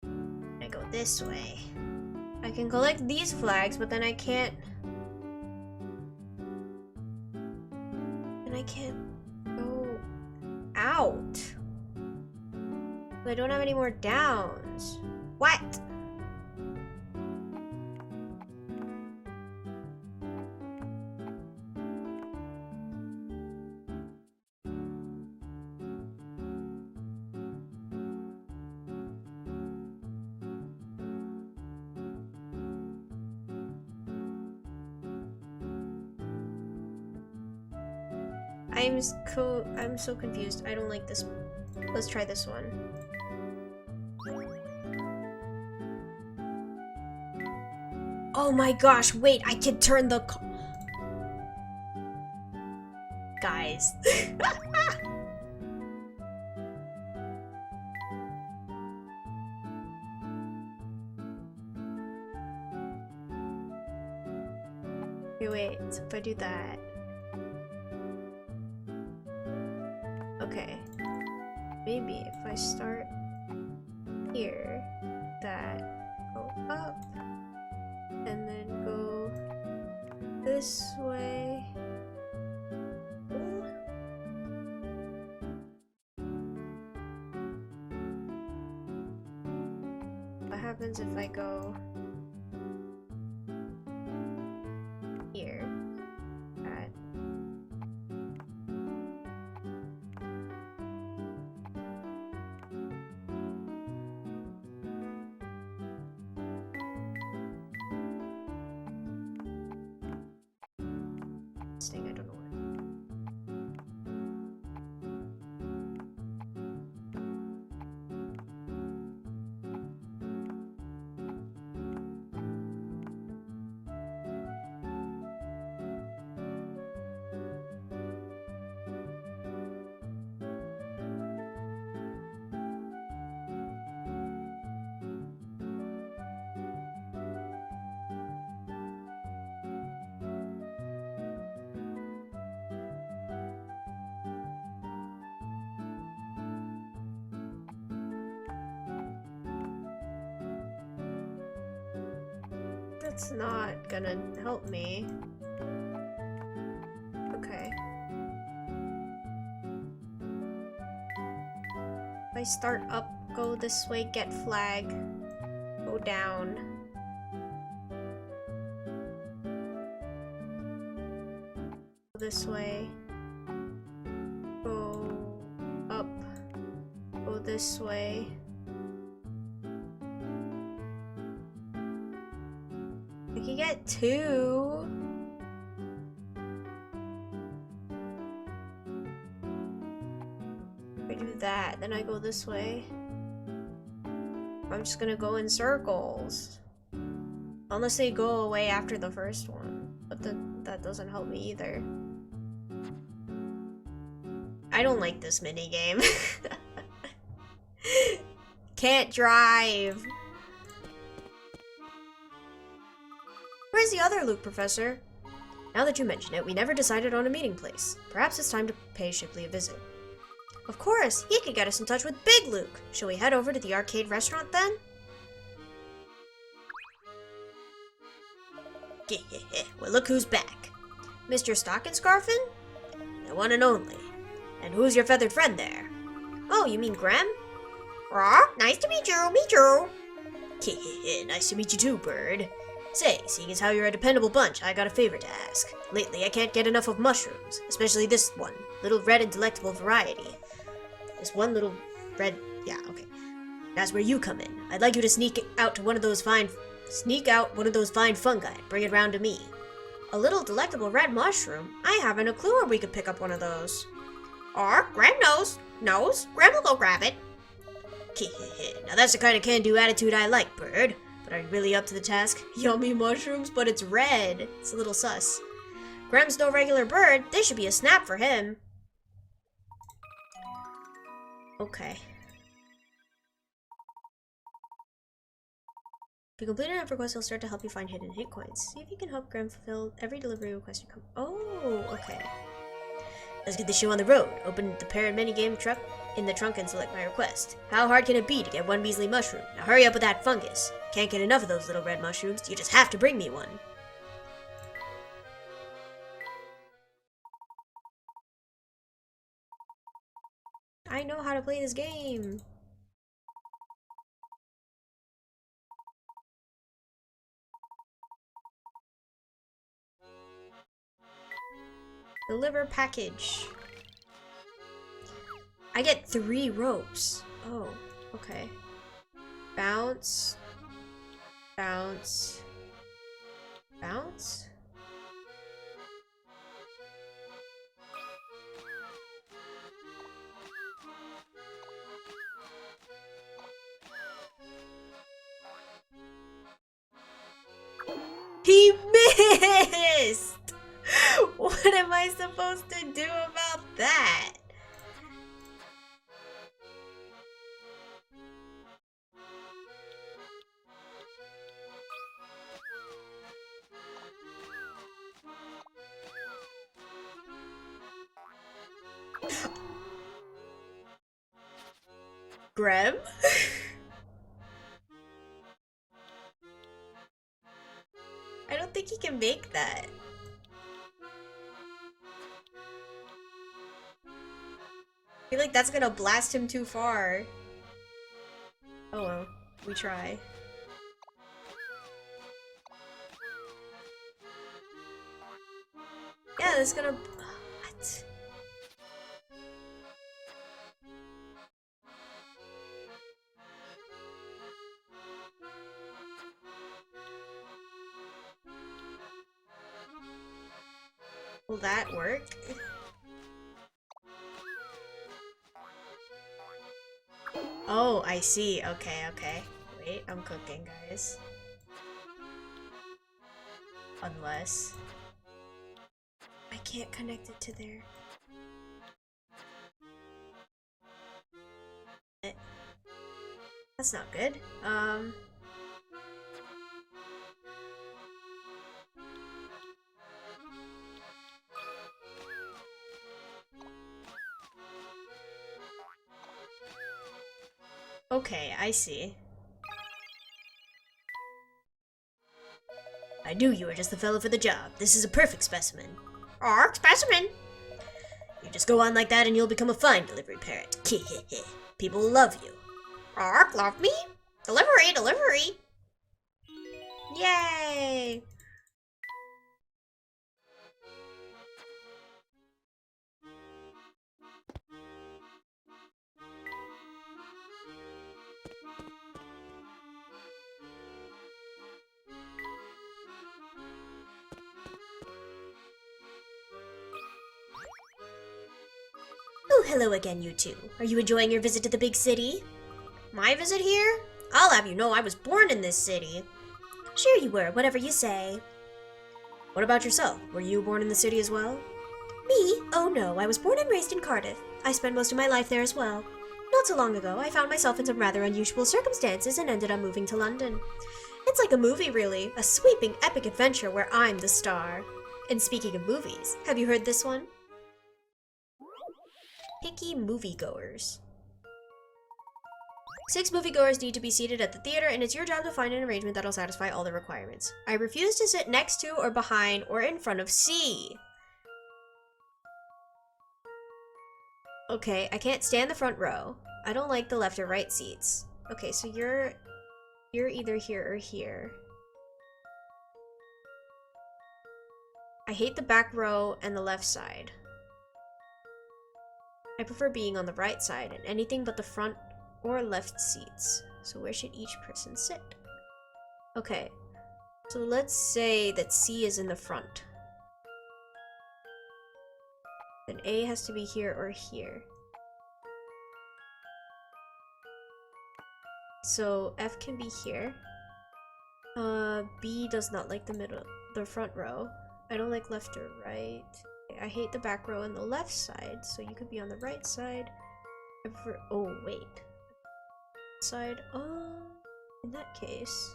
A: And I go this way. I can collect these flags, but then I can't. And I can't go out. I don't have any more downs. What? I'm so confused. I don't like this. Let's try this one. Oh my gosh, wait, I can turn the guys. Okay, wait, so if I do that. Okay, maybe if I start here, that, go up, and then go this way. What happens if I go here? That. This thing, I don't know what. That's not gonna help me. Okay. If I start up, go this way, get flag, go down. Go this way. Go up. Go this way. I can get two. If I do that, then I go this way. I'm just gonna go in circles. Unless they go away after the first one. But that doesn't help me either. I don't like this minigame. Can't drive. Where's the other Luke, Professor? Now that you mention it, we never decided on a meeting place. Perhaps it's time to pay Shipley a visit. Of course, he could get us in touch with Big Luke. Shall we head over to the arcade restaurant then? Well, look who's back. Mr. Stockenscarfin? The one and only. And who's your feathered friend there? Oh, you mean Graham? Aw, nice to meet you, Nice to meet you too, Bird. Say, seeing as how you're a dependable bunch, I got a favor to ask. Lately, I can't get enough of mushrooms, especially this one, little red and delectable variety. This one little red, yeah, okay. That's where you come in. I'd like you to sneak out one of those fine fungi and bring it round to me. A little delectable red mushroom? I haven't a clue where we could pick up one of those. Or, Graham knows. Graham will go grab it. Now that's the kind of can-do attitude I like, Bird. But are you really up to the task? Yummy mushrooms, but it's red. It's a little sus. Graham's no regular bird. This should be a snap for him. Okay. If you complete enough requests, he'll start to help you find hidden hit coins. See if you can help Graham fulfill every delivery request you come. Oh, okay. Let's get the show on the road. Open the paired minigame truck in the trunk and select my request. How hard can it be to get one measly mushroom? Now hurry up with that fungus. Can't get enough of those little red mushrooms. You just have to bring me one. I know how to play this game. Deliver package. I get 3 ropes. Oh, okay. Bounce. Bounce. Bounce? He missed! What am I supposed to do about that? Graham? I don't think he can make that. I feel like that's gonna blast him too far. Oh well, we try. Yeah, that's gonna... What? Will that work? Oh, I see. Okay, okay. Wait, I'm cooking, guys. Unless... I can't connect it to there. That's not good. Okay, I see. I knew you were just the fellow for the job. This is a perfect specimen. Ark, specimen! You just go on like that and you'll become a fine delivery parrot. People will love you. Ark, love me? Delivery, delivery! Yay! Oh, hello again, you two. Are you enjoying your visit to the big city? My visit here? I'll have you know I was born in this city. Sure you were, whatever you say. What about yourself? Were you born in the city as well? Me? Oh no, I was born and raised in Cardiff. I spent most of my life there as well. Not so long ago, I found myself in some rather unusual circumstances and ended up moving to London. It's like a movie, really. A sweeping, epic adventure where I'm the star. And speaking of movies, have you heard this one? Picky moviegoers. 6 moviegoers need to be seated at the theater, and it's your job to find an arrangement that'll satisfy all the requirements. I refuse to sit next to or behind or in front of C. Okay, I can't stand the front row. I don't like the left or right seats. Okay, so you're either here or here. I hate the back row and the left side. I prefer being on the right side and anything but the front or left seats. So where should each person sit? Okay, so let's say that C is in the front. Then A has to be here or here. So F can be here. B does not like the front row. I don't like left or right. I hate the back row and the left side, so you could be on the right side. Oh, wait. Side, in that case.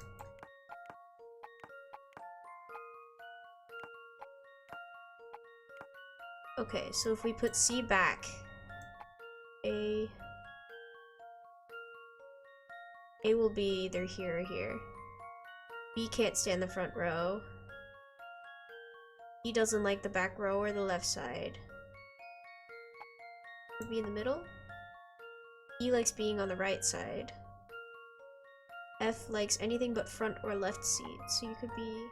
A: Okay, so if we put C back, A will be either here or here. B can't stand the front row. E doesn't like the back row or the left side. Could be in the middle. E likes being on the right side. F likes anything but front or left seat, so you could be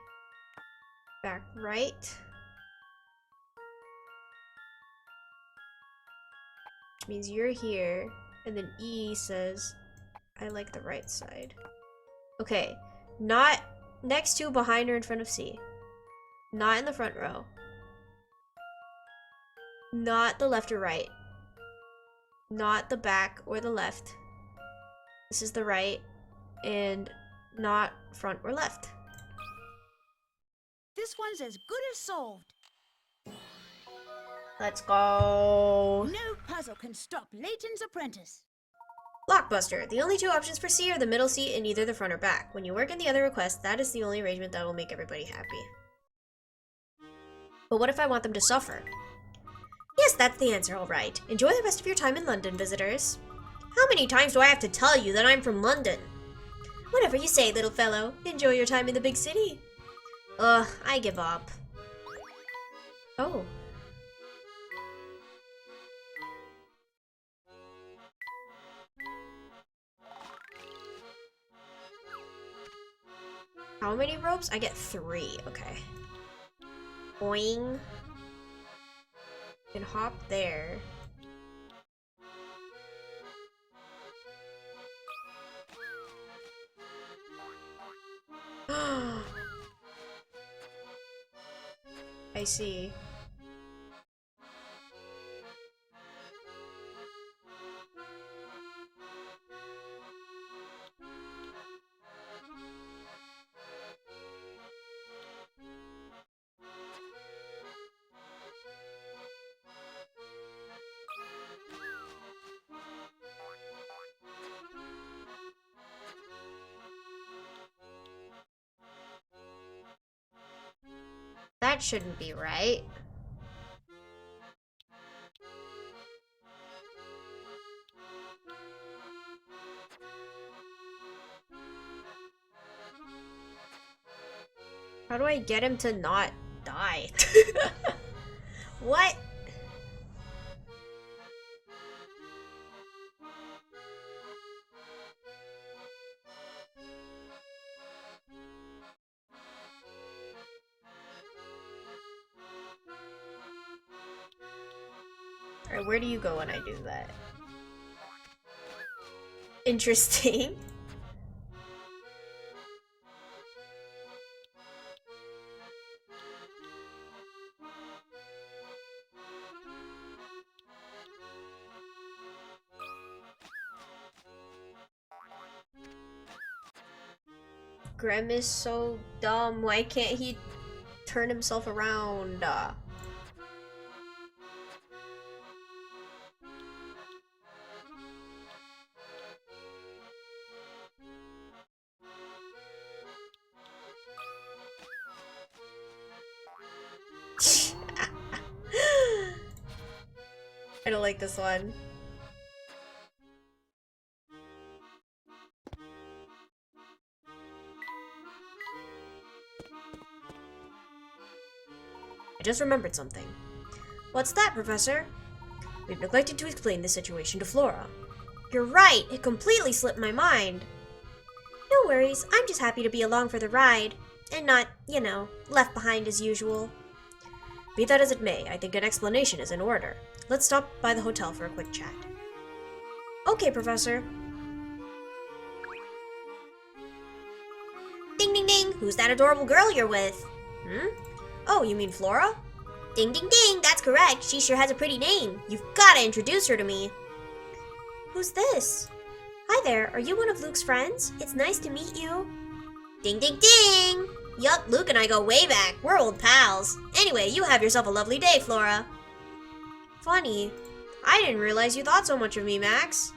A: back right. Which means you're here, and then E says, I like the right side. Okay, not next to, behind, or in front of C. Not in the front row. Not the left or right. Not the back or the left. This is the right. And not front or left.
C: This one's as good as solved.
A: Let's go.
C: No puzzle can stop Layton's apprentice.
A: Blockbuster. The only 2 options for C are the middle seat and either the front or back. When you work in the other request, that is the only arrangement that will make everybody happy. But what if I want them to suffer? Yes, that's the answer, alright. Enjoy the rest of your time in London, visitors. How many times do I have to tell you that I'm from London? Whatever you say, little fellow. Enjoy your time in the big city. Ugh, I give up. Oh. How many ropes? I get 3. Okay. Boing. Can hop there. I see. That shouldn't be right. How do I get him to not die? What? Alright, where do you go when I do that? Interesting. Grem is so dumb. Why can't he turn himself around? I don't like this one. I just remembered something. What's that, Professor? We've neglected to explain the situation to Flora. You're right, it completely slipped my mind. No worries, I'm just happy to be along for the ride, and not, you know, left behind as usual. Be that as it may, I think an explanation is in order. Let's stop by the hotel for a quick chat. Okay, Professor. Ding ding ding, who's that adorable girl you're with? Oh, you mean Flora? Ding ding ding, that's correct. She sure has a pretty name. You've gotta introduce her to me. Who's this? Hi there, are you one of Luke's friends? It's nice to meet you. Ding ding ding! Yup, Luke and I go way back. We're old pals. Anyway, you have yourself a lovely day, Flora. Funny. I didn't realize you thought so much of me, Max.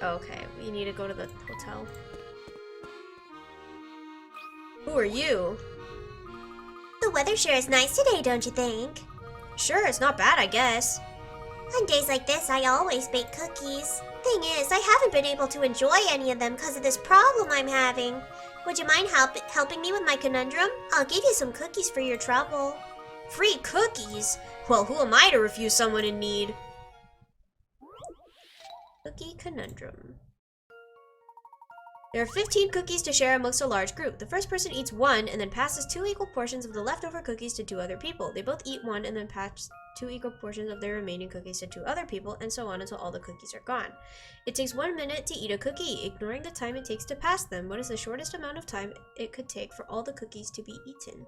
A: Okay, we need to go to the hotel. Who are you? The weather sure is nice today, don't you think? Sure, it's not bad, I guess. On days like this, I always bake cookies. Thing is, I haven't been able to enjoy any of them because of this problem I'm having. Would you mind helping me with my conundrum? I'll give you some cookies for your trouble. Free cookies? Well, who am I to refuse someone in need? Cookie conundrum. There are 15 cookies to share amongst a large group. The first person eats one and then passes 2 equal portions of the leftover cookies to 2 other people. They both eat one and then pass 2 equal portions of their remaining cookies to 2 other people, and so on until all the cookies are gone. It takes 1 minute to eat a cookie, ignoring the time it takes to pass them. What is the shortest amount of time it could take for all the cookies to be eaten?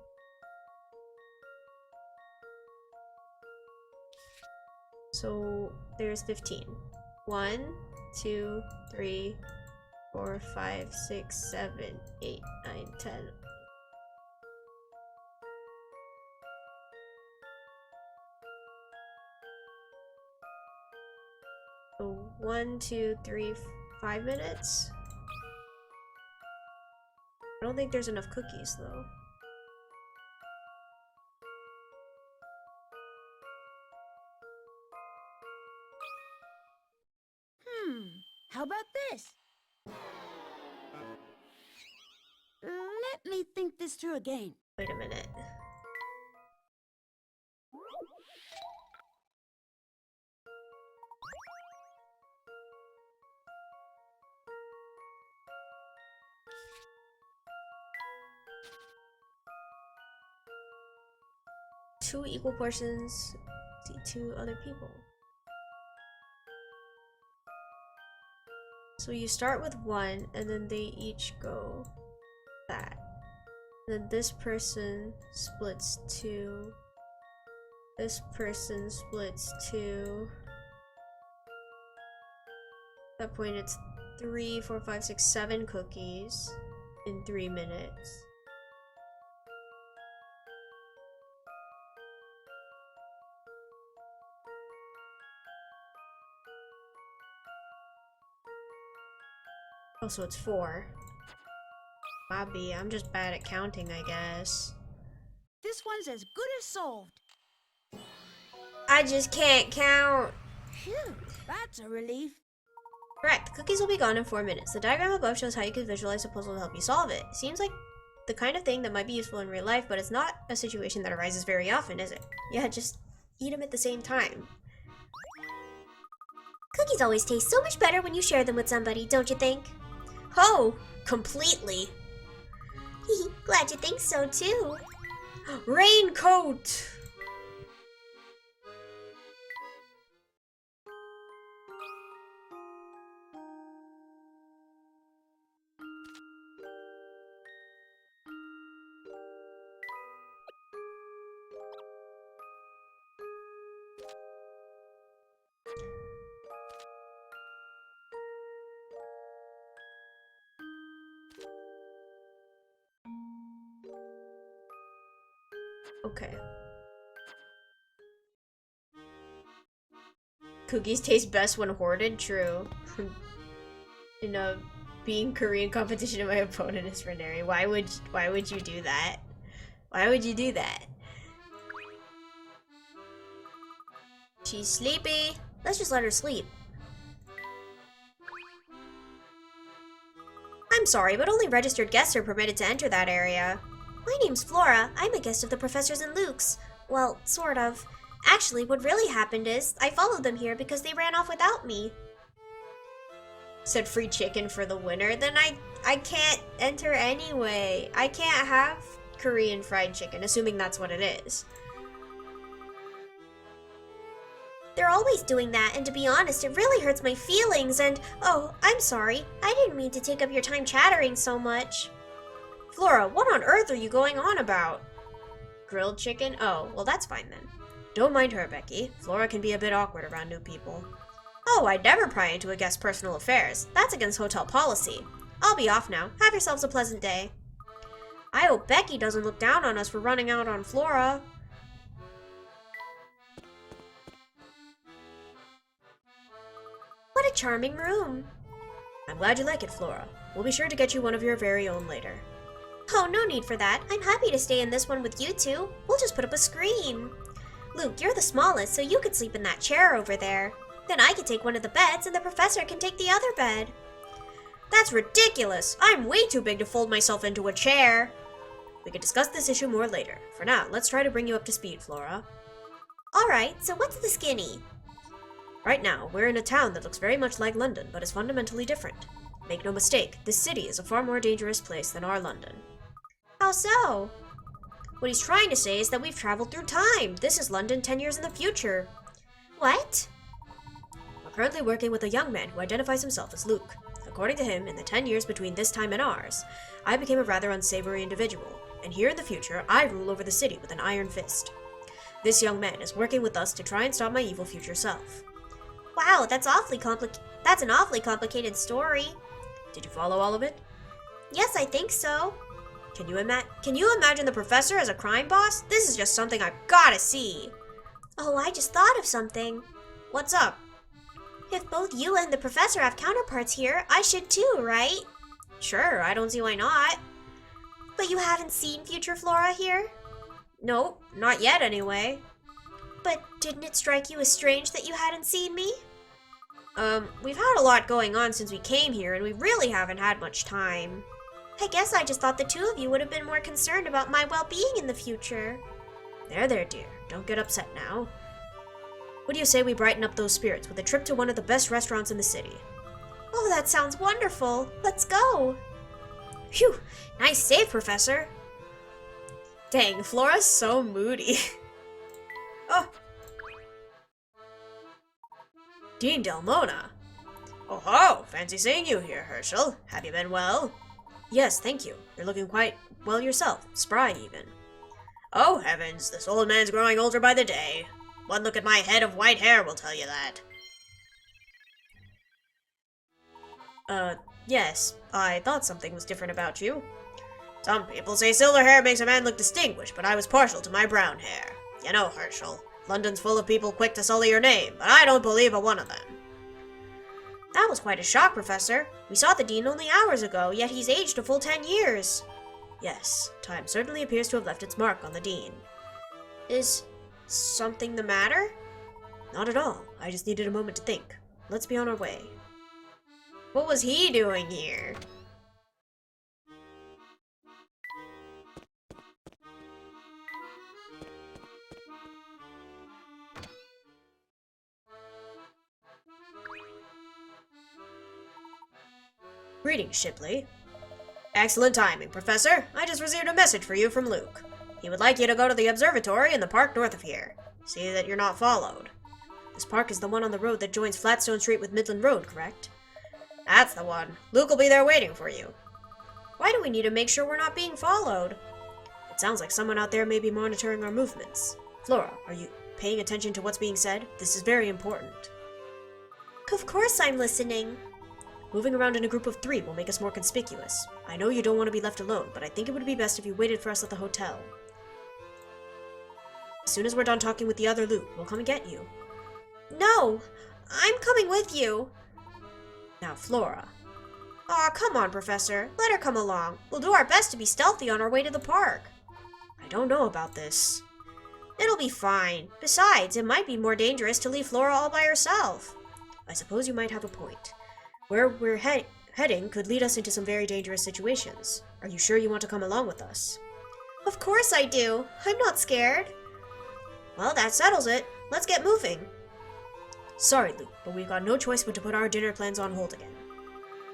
A: So there's 15. 1, 2, 3, 4, 5, 6, 7, 8, 9, 10. So 1, 2, 3, 5 minutes? I don't think there's enough cookies though.
C: How about this? Let me think this through again.
A: Wait a minute. Two equal portions to 2 other people. So you start with 1 and then they each go that. Then this person splits 2. This person splits 2. At that point it's 3, 4, 5, 6, 7 cookies in 3 minutes. Oh, so it's 4. Bobby, I'm just bad at counting, I guess.
C: This one's as good as solved.
A: I just can't count.
C: Phew, that's a relief.
A: Correct. The cookies will be gone in 4 minutes. The diagram above shows how you can visualize a puzzle to help you solve it. Seems like the kind of thing that might be useful in real life, but it's not a situation that arises very often, is it? Yeah, just eat them at the same time. Cookies always taste so much better when you share them with somebody, don't you think? Oh, completely. Glad you think so too. Raincoat! Okay. Cookies taste best when hoarded? True. In a being Korean competition of my opponent is Renary. Why would you do that? Why would you do that? She's sleepy. Let's just let her sleep. I'm sorry, but only registered guests are permitted to enter that area. My name's Flora. I'm a guest of the Professor's and Luke's. Well, sort of. Actually, what really happened is, I followed them here because they ran off without me. Said free chicken for the winner, then I can't enter anyway. I can't have Korean fried chicken, assuming that's what it is. They're always doing that, and to be honest, it really hurts my feelings, and oh, I'm sorry. I didn't mean to take up your time chattering so much. Flora, what on earth are you going on about? Grilled chicken? Oh, well that's fine then. Don't mind her, Becky. Flora can be a bit awkward around new people. Oh, I'd never pry into a guest's personal affairs. That's against hotel policy. I'll be off now. Have yourselves a pleasant day. I hope Becky doesn't look down on us for running out on Flora. What a charming room. I'm glad you like it, Flora. We'll be sure to get you one of your very own later. Oh, no need for that. I'm happy to stay in this one with you two. We'll just put up a screen. Luke, you're the smallest, so you could sleep in that chair over there. Then I could take one of the beds, and the professor can take the other bed. That's ridiculous. I'm way too big to fold myself into a chair. We can discuss this issue more later. For now, let's try to bring you up to speed, Flora. Alright, so what's the skinny? Right now, we're in a town that looks very much like London, but is fundamentally different. Make no mistake, this city is a far more dangerous place than our London. How so? What he's trying to say is that we've traveled through time. This is London 10 years in the future. What? We're currently working with a young man who identifies himself as Luke. According to him, in the 10 years between this time and ours, I became a rather unsavory individual, and here in the future, I rule over the city with an iron fist. This young man is working with us to try and stop my evil future self. Wow, that's an awfully complicated story. Did you follow all of it? Yes, I think so. Can you imagine the professor as a crime boss? This is just something I've gotta see. Oh, I just thought of something. What's up? If both you and the professor have counterparts here, I should too, right? Sure, I don't see why not. But you haven't seen future Flora here? Nope, not yet anyway. But didn't it strike you as strange that you hadn't seen me? We've had a lot going on since we came here, and we really haven't had much time. I guess I just thought the two of you would have been more concerned about my well-being in the future. There, dear. Don't get upset now. What do you say we brighten up those spirits with a trip to one of the best restaurants in the city? Oh, that sounds wonderful. Let's go. Phew, nice save, Professor. Dang, Flora's so moody. Oh. Dean Delmona. Oh ho, fancy seeing you here, Herschel. Have you been well? Yes, thank you. You're looking quite well yourself, spry even. Oh heavens, this old man's growing older by the day. One look at my head of white hair will tell you that. Yes, I thought something was different about you. Some people say silver hair makes a man look distinguished, but I was partial to my brown hair. You know, Herschel, London's full of people quick to sully your name, but I don't believe a one of them. That was quite a shock, Professor. We saw the Dean only hours ago, yet he's aged a full 10 years. Yes, time certainly appears to have left its mark on the Dean. Is something the matter? Not at all. I just needed a moment to think. Let's be on our way. What was he doing here? Greetings, Shipley. Excellent timing, Professor. I just received a message for you from Luke. He would like you to go to the observatory in the park north of here. See that you're not followed. This park is the one on the road that joins Flatstone Street with Midland Road, correct? That's the one. Luke will be there waiting for you. Why do we need to make sure we're not being followed? It sounds like someone out there may be monitoring our movements. Flora, are you paying attention to what's being said? This is very important. Of course I'm listening. Moving around in a group of 3 will make us more conspicuous. I know you don't want to be left alone, but I think it would be best if you waited for us at the hotel. As soon as we're done talking with the other Luke, we'll come and get you. No! I'm coming with you! Now, Flora. Aw, come on, Professor. Let her come along. We'll do our best to be stealthy on our way to the park. I don't know about this. It'll be fine. Besides, it might be more dangerous to leave Flora all by herself. I suppose you might have a point. Where we're heading could lead us into some very dangerous situations. Are you sure you want to come along with us? Of course I do. I'm not scared. Well, that settles it. Let's get moving. Sorry, Luke, but we've got no choice but to put our dinner plans on hold again.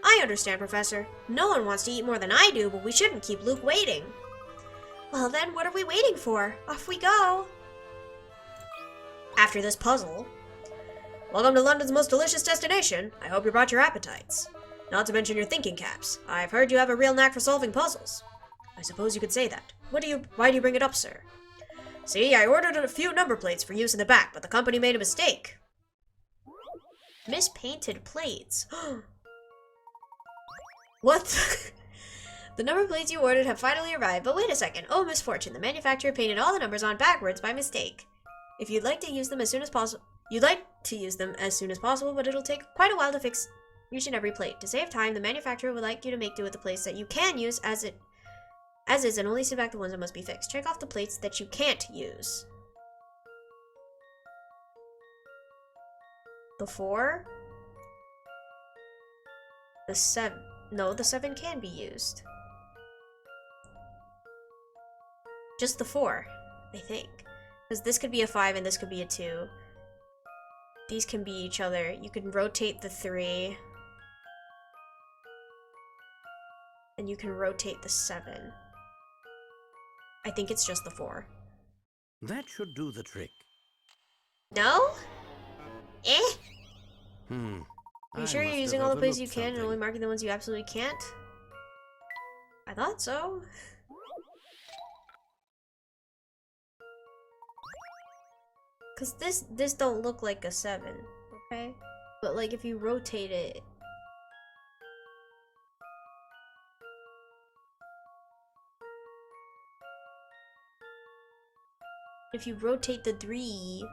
A: I understand, Professor. No one wants to eat more than I do, but we shouldn't keep Luke waiting. Well then, what are we waiting for? Off we go! After this puzzle... Welcome to London's most delicious destination. I hope you brought your appetites. Not to mention your thinking caps. I've heard you have a real knack for solving puzzles. I suppose you could say that. Why do you bring it up, sir? See, I ordered a few number plates for use in the back, but the company made a mistake. Mispainted plates. What? The number plates you ordered have finally arrived, but wait a second. Oh, misfortune. The manufacturer painted all the numbers on backwards by mistake. If you'd like to use them as soon as possible, but it'll take quite a while to fix each and every plate. To save time, the manufacturer would like you to make do with the plates that you can use as is, and only send back the ones that must be fixed. Check off the plates that you can't use. The 4? The 7. No, the 7 can be used. Just the 4, I think. Because this could be a 5 and this could be a 2. These can be each other. You can rotate the 3. And you can rotate the 7. I think it's just the 4.
B: That should do the trick.
A: No? Eh?
B: Hmm.
A: Are you sure you're using all the places you can and only marking the ones you absolutely can't? I thought so. Cause this don't look like a 7, okay? But like if you rotate it. If you rotate the 3.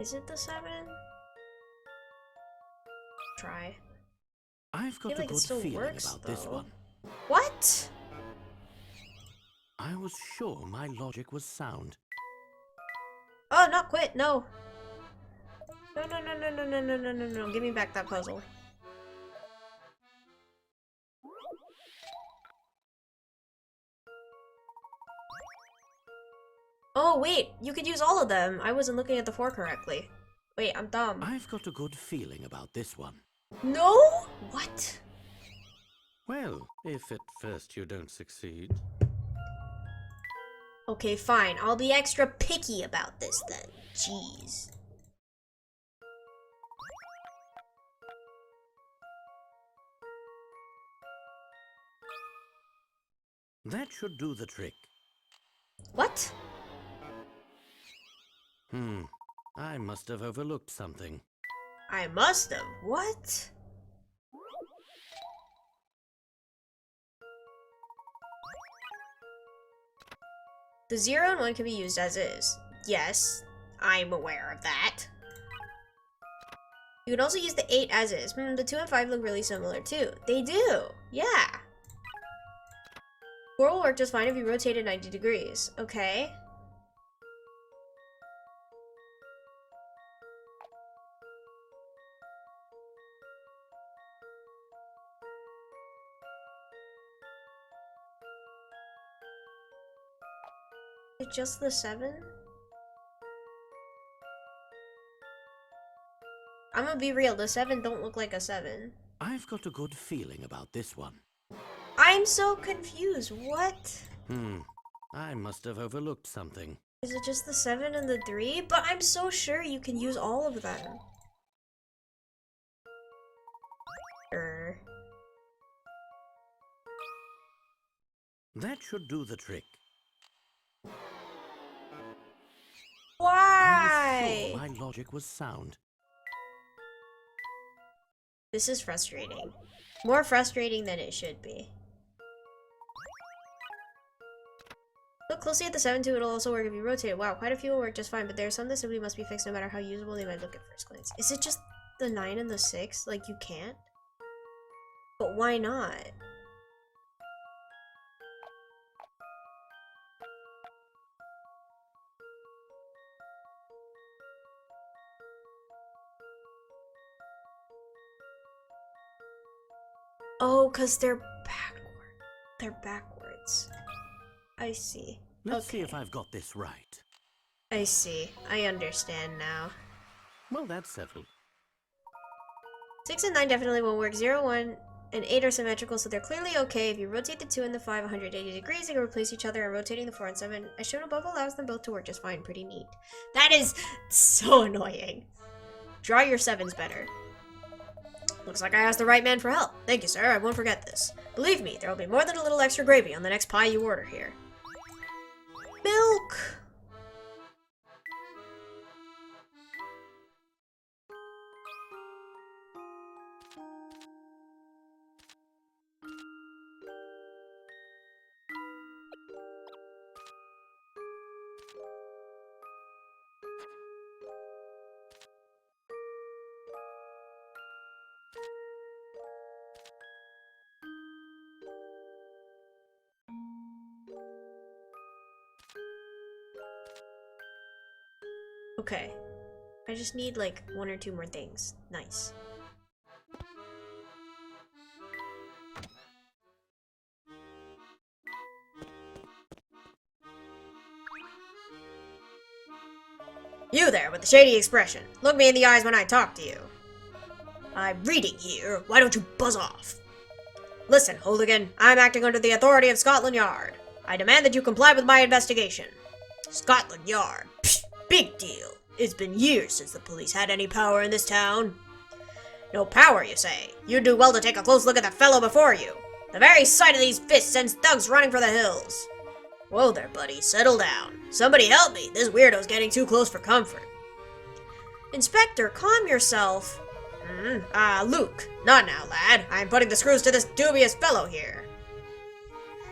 A: Is it the 7? Try.
B: I've got a good feeling about this one.
A: What?
B: I was sure my logic was sound.
A: Oh, not quit, no. No. Give me back that puzzle. Oh, wait, you could use all of them. I wasn't looking at the 4 correctly. Wait, I'm dumb.
B: I've got a good feeling about this one.
A: No? What?
B: Well, if at first you don't succeed.
A: Okay, fine. I'll be extra picky about this then. Jeez.
B: That should do the trick.
A: What?
B: I must have overlooked something.
A: I must have. What? The 0 and 1 can be used as is. Yes, I'm aware of that. You can also use the 8 as is. The 2 and 5 look really similar too. They do. Yeah. 4 will work just fine if you rotate it 90 degrees. Okay. Is it just the 7? I'm gonna be real, the 7 don't look like a 7.
B: I've got a good feeling about this one.
A: I'm so confused. What?
B: I must have overlooked something.
A: Is it just the 7 and the 3? But I'm so sure you can use all of them.
B: That should do the trick.
A: Why?
B: I was sure my logic was sound.
A: This is frustrating. More frustrating than it should be. Look closely at the 7 too, it'll also work if you rotate it. Wow, quite a few will work just fine, but there are some that simply must be fixed no matter how usable they might look at first glance. Is it just the 9 and the 6? Like, you can't? But why not? Oh, because they're backward. They're backwards. I see.
B: Let's see
A: Okay.
B: if I've got this right.
A: I see. I understand now.
B: Well, that's settled.
A: 6 and 9 definitely won't work. 0, 1, and 8 are symmetrical, so they're clearly okay. If you rotate the 2 and the 5 180 degrees, they can replace each other, and rotating the 4 and 7, as shown above, allows them both to work just fine. Pretty neat. That is so annoying. Draw your 7s better. Looks like I asked the right man for help. Thank you, sir. I won't forget this. Believe me, there will be more than a little extra gravy on the next pie you order here. Milk! Okay. I just need like 1 or 2 more things. Nice. You there with the shady expression. Look me in the eyes when I talk to you. I'm reading here. Why don't you buzz off? Listen, hooligan. I'm acting under the authority of Scotland Yard. I demand that you comply with my investigation. Scotland Yard. Psh, big deal. It's been years since the police had any power in this town. No power, you say? You'd do well to take a close look at the fellow before you. The very sight of these fists sends thugs running for the hills. Whoa there, buddy. Settle down. Somebody help me. This weirdo's getting too close for comfort. Inspector, calm yourself. Luke. Not now, lad. I'm putting the screws to this dubious fellow here.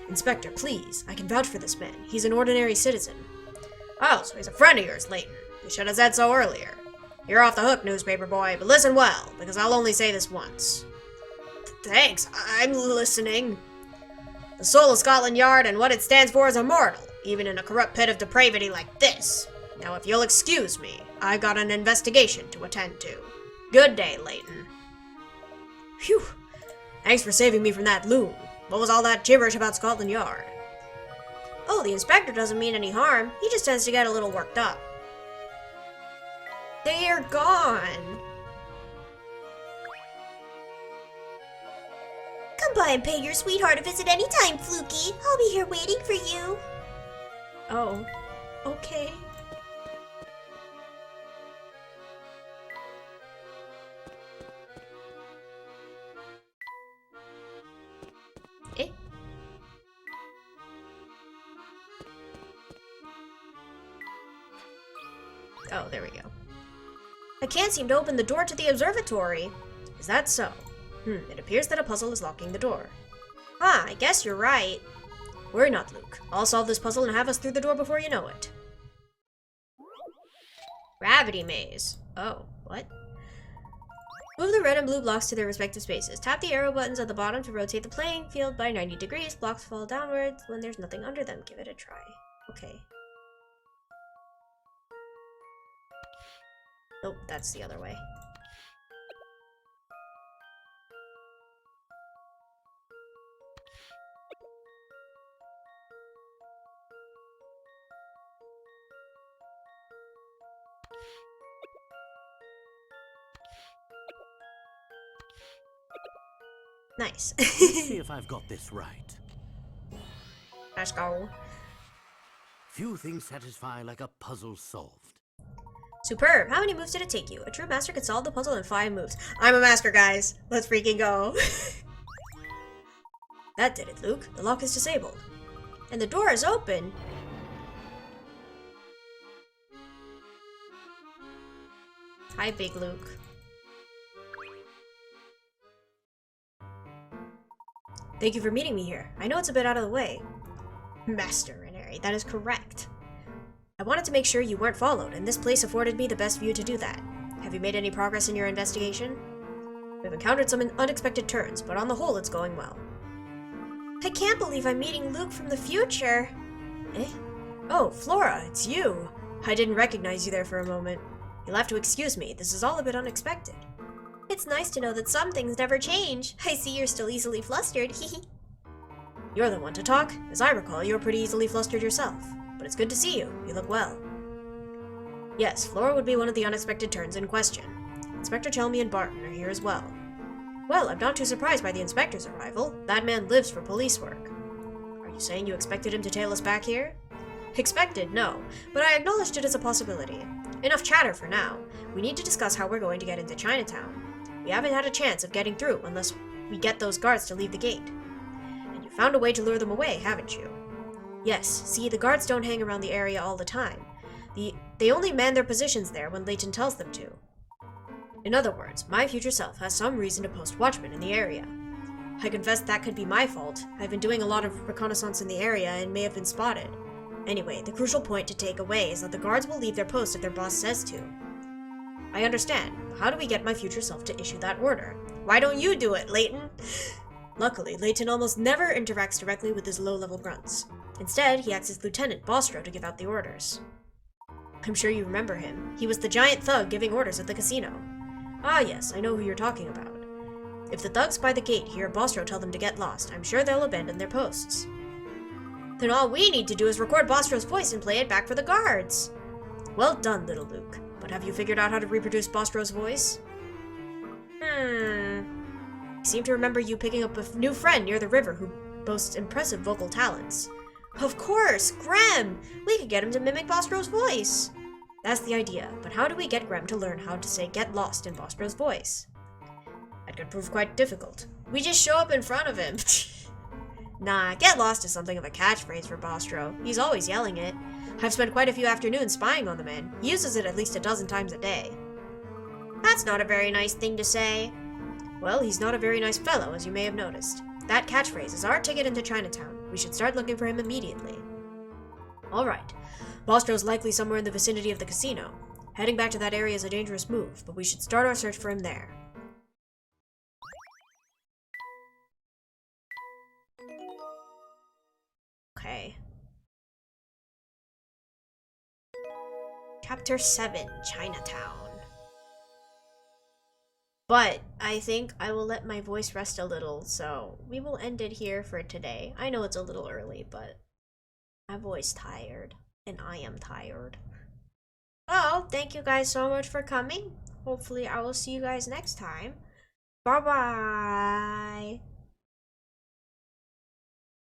A: Inspector, please. I can vouch for this man. He's an ordinary citizen. Oh, so he's a friend of yours, Layton. You should have said so earlier. You're off the hook, newspaper boy, but listen well, because I'll only say this once. Thanks. I'm listening. The soul of Scotland Yard and what it stands for is immortal, even in a corrupt pit of depravity like this. Now, if you'll excuse me, I got an investigation to attend to. Good day, Layton. Phew. Thanks for saving me from that loon. What was all that gibberish about Scotland Yard? Oh, the inspector doesn't mean any harm. He just tends to get a little worked up. They are gone.
D: Come by and pay your sweetheart a visit anytime, Fluky. I'll be here waiting for you.
A: Oh, okay. Eh? Oh, there we go. I can't seem to open the door to the observatory. Is that so? It appears that a puzzle is locking the door. Ah, I guess you're right. Worry not, Luke. I'll solve this puzzle and have us through the door before you know it. Gravity maze. Oh, what? Move the red and blue blocks to their respective spaces. Tap the arrow buttons at the bottom to rotate the playing field by 90 degrees. Blocks fall downwards when there's nothing under them. Give it a try. Okay. Nope, that's the other way. Nice.
B: Let's see if I've got this right.
A: Let's go.
B: Few things satisfy like a puzzle solved.
A: Superb. How many moves did it take you? A true master could solve the puzzle in 5 moves. I'm a master, guys. Let's freaking go. That did it, Luke. The lock is disabled. And the door is open. Hi, Big Luke. Thank you for meeting me here. I know it's a bit out of the way. Master Renary, that is correct. I wanted to make sure you weren't followed, and this place afforded me the best view to do that. Have you made any progress in your investigation? We've encountered some unexpected turns, but on the whole, it's going well.
D: I can't believe I'm meeting Luke from the future.
A: Eh? Oh, Flora, it's you. I didn't recognize you there for a moment. You'll have to excuse me, this is all a bit unexpected.
D: It's nice to know that some things never change. I see you're still easily flustered, hehe.
A: You're the one to talk. As I recall, you were pretty easily flustered yourself. But it's good to see you. You look well. Yes, Flora would be one of the unexpected turns in question. Inspector Chelmey and Barton are here as well. Well, I'm not too surprised by the inspector's arrival. That man lives for police work. Are you saying you expected him to tail us back here? Expected, no, but I acknowledged it as a possibility. Enough chatter for now. We need to discuss how we're going to get into Chinatown. We haven't had a chance of getting through unless we get those guards to leave the gate. And you found a way to lure them away, haven't you? Yes, see, the guards don't hang around the area all the time. They only man their positions there when Layton tells them to. In other words, my future self has some reason to post watchmen in the area. I confess that could be my fault. I've been doing a lot of reconnaissance in the area and may have been spotted. Anyway, the crucial point to take away is that the guards will leave their post if their boss says to. I understand. How do we get my future self to issue that order? Why don't you do it, Layton? Luckily, Layton almost never interacts directly with his low-level grunts. Instead, he acts as Lieutenant Bostro to give out the orders. I'm sure you remember him. He was the giant thug giving orders at the casino. Ah yes, I know who you're talking about. If the thugs by the gate hear Bostro tell them to get lost, I'm sure they'll abandon their posts. Then all we need to do is record Bostro's voice and play it back for the guards. Well done, little Luke. But have you figured out how to reproduce Bostro's voice? I seem to remember you picking up a new friend near the river who boasts impressive vocal talents. Of course, Grem! We could get him to mimic Bostro's voice. That's the idea, but how do we get Grem to learn how to say get lost in Bostro's voice? That could prove quite difficult. We just show up in front of him. Nah, get lost is something of a catchphrase for Bostro. He's always yelling it. I've spent quite a few afternoons spying on the man. He uses it at least a dozen times a day. That's not a very nice thing to say. Well, he's not a very nice fellow, as you may have noticed. That catchphrase is our ticket into Chinatown. We should start looking for him immediately. Alright. Bostro's likely somewhere in the vicinity of the casino. Heading back to that area is a dangerous move, but we should start our search for him there. Okay. Chapter 7, Chinatown. But I think I will let my voice rest a little, so we will end it here for today. I know it's a little early, but my voice tired, and I am tired. Well, thank you guys so much for coming. Hopefully I will see you guys next time. Bye-bye!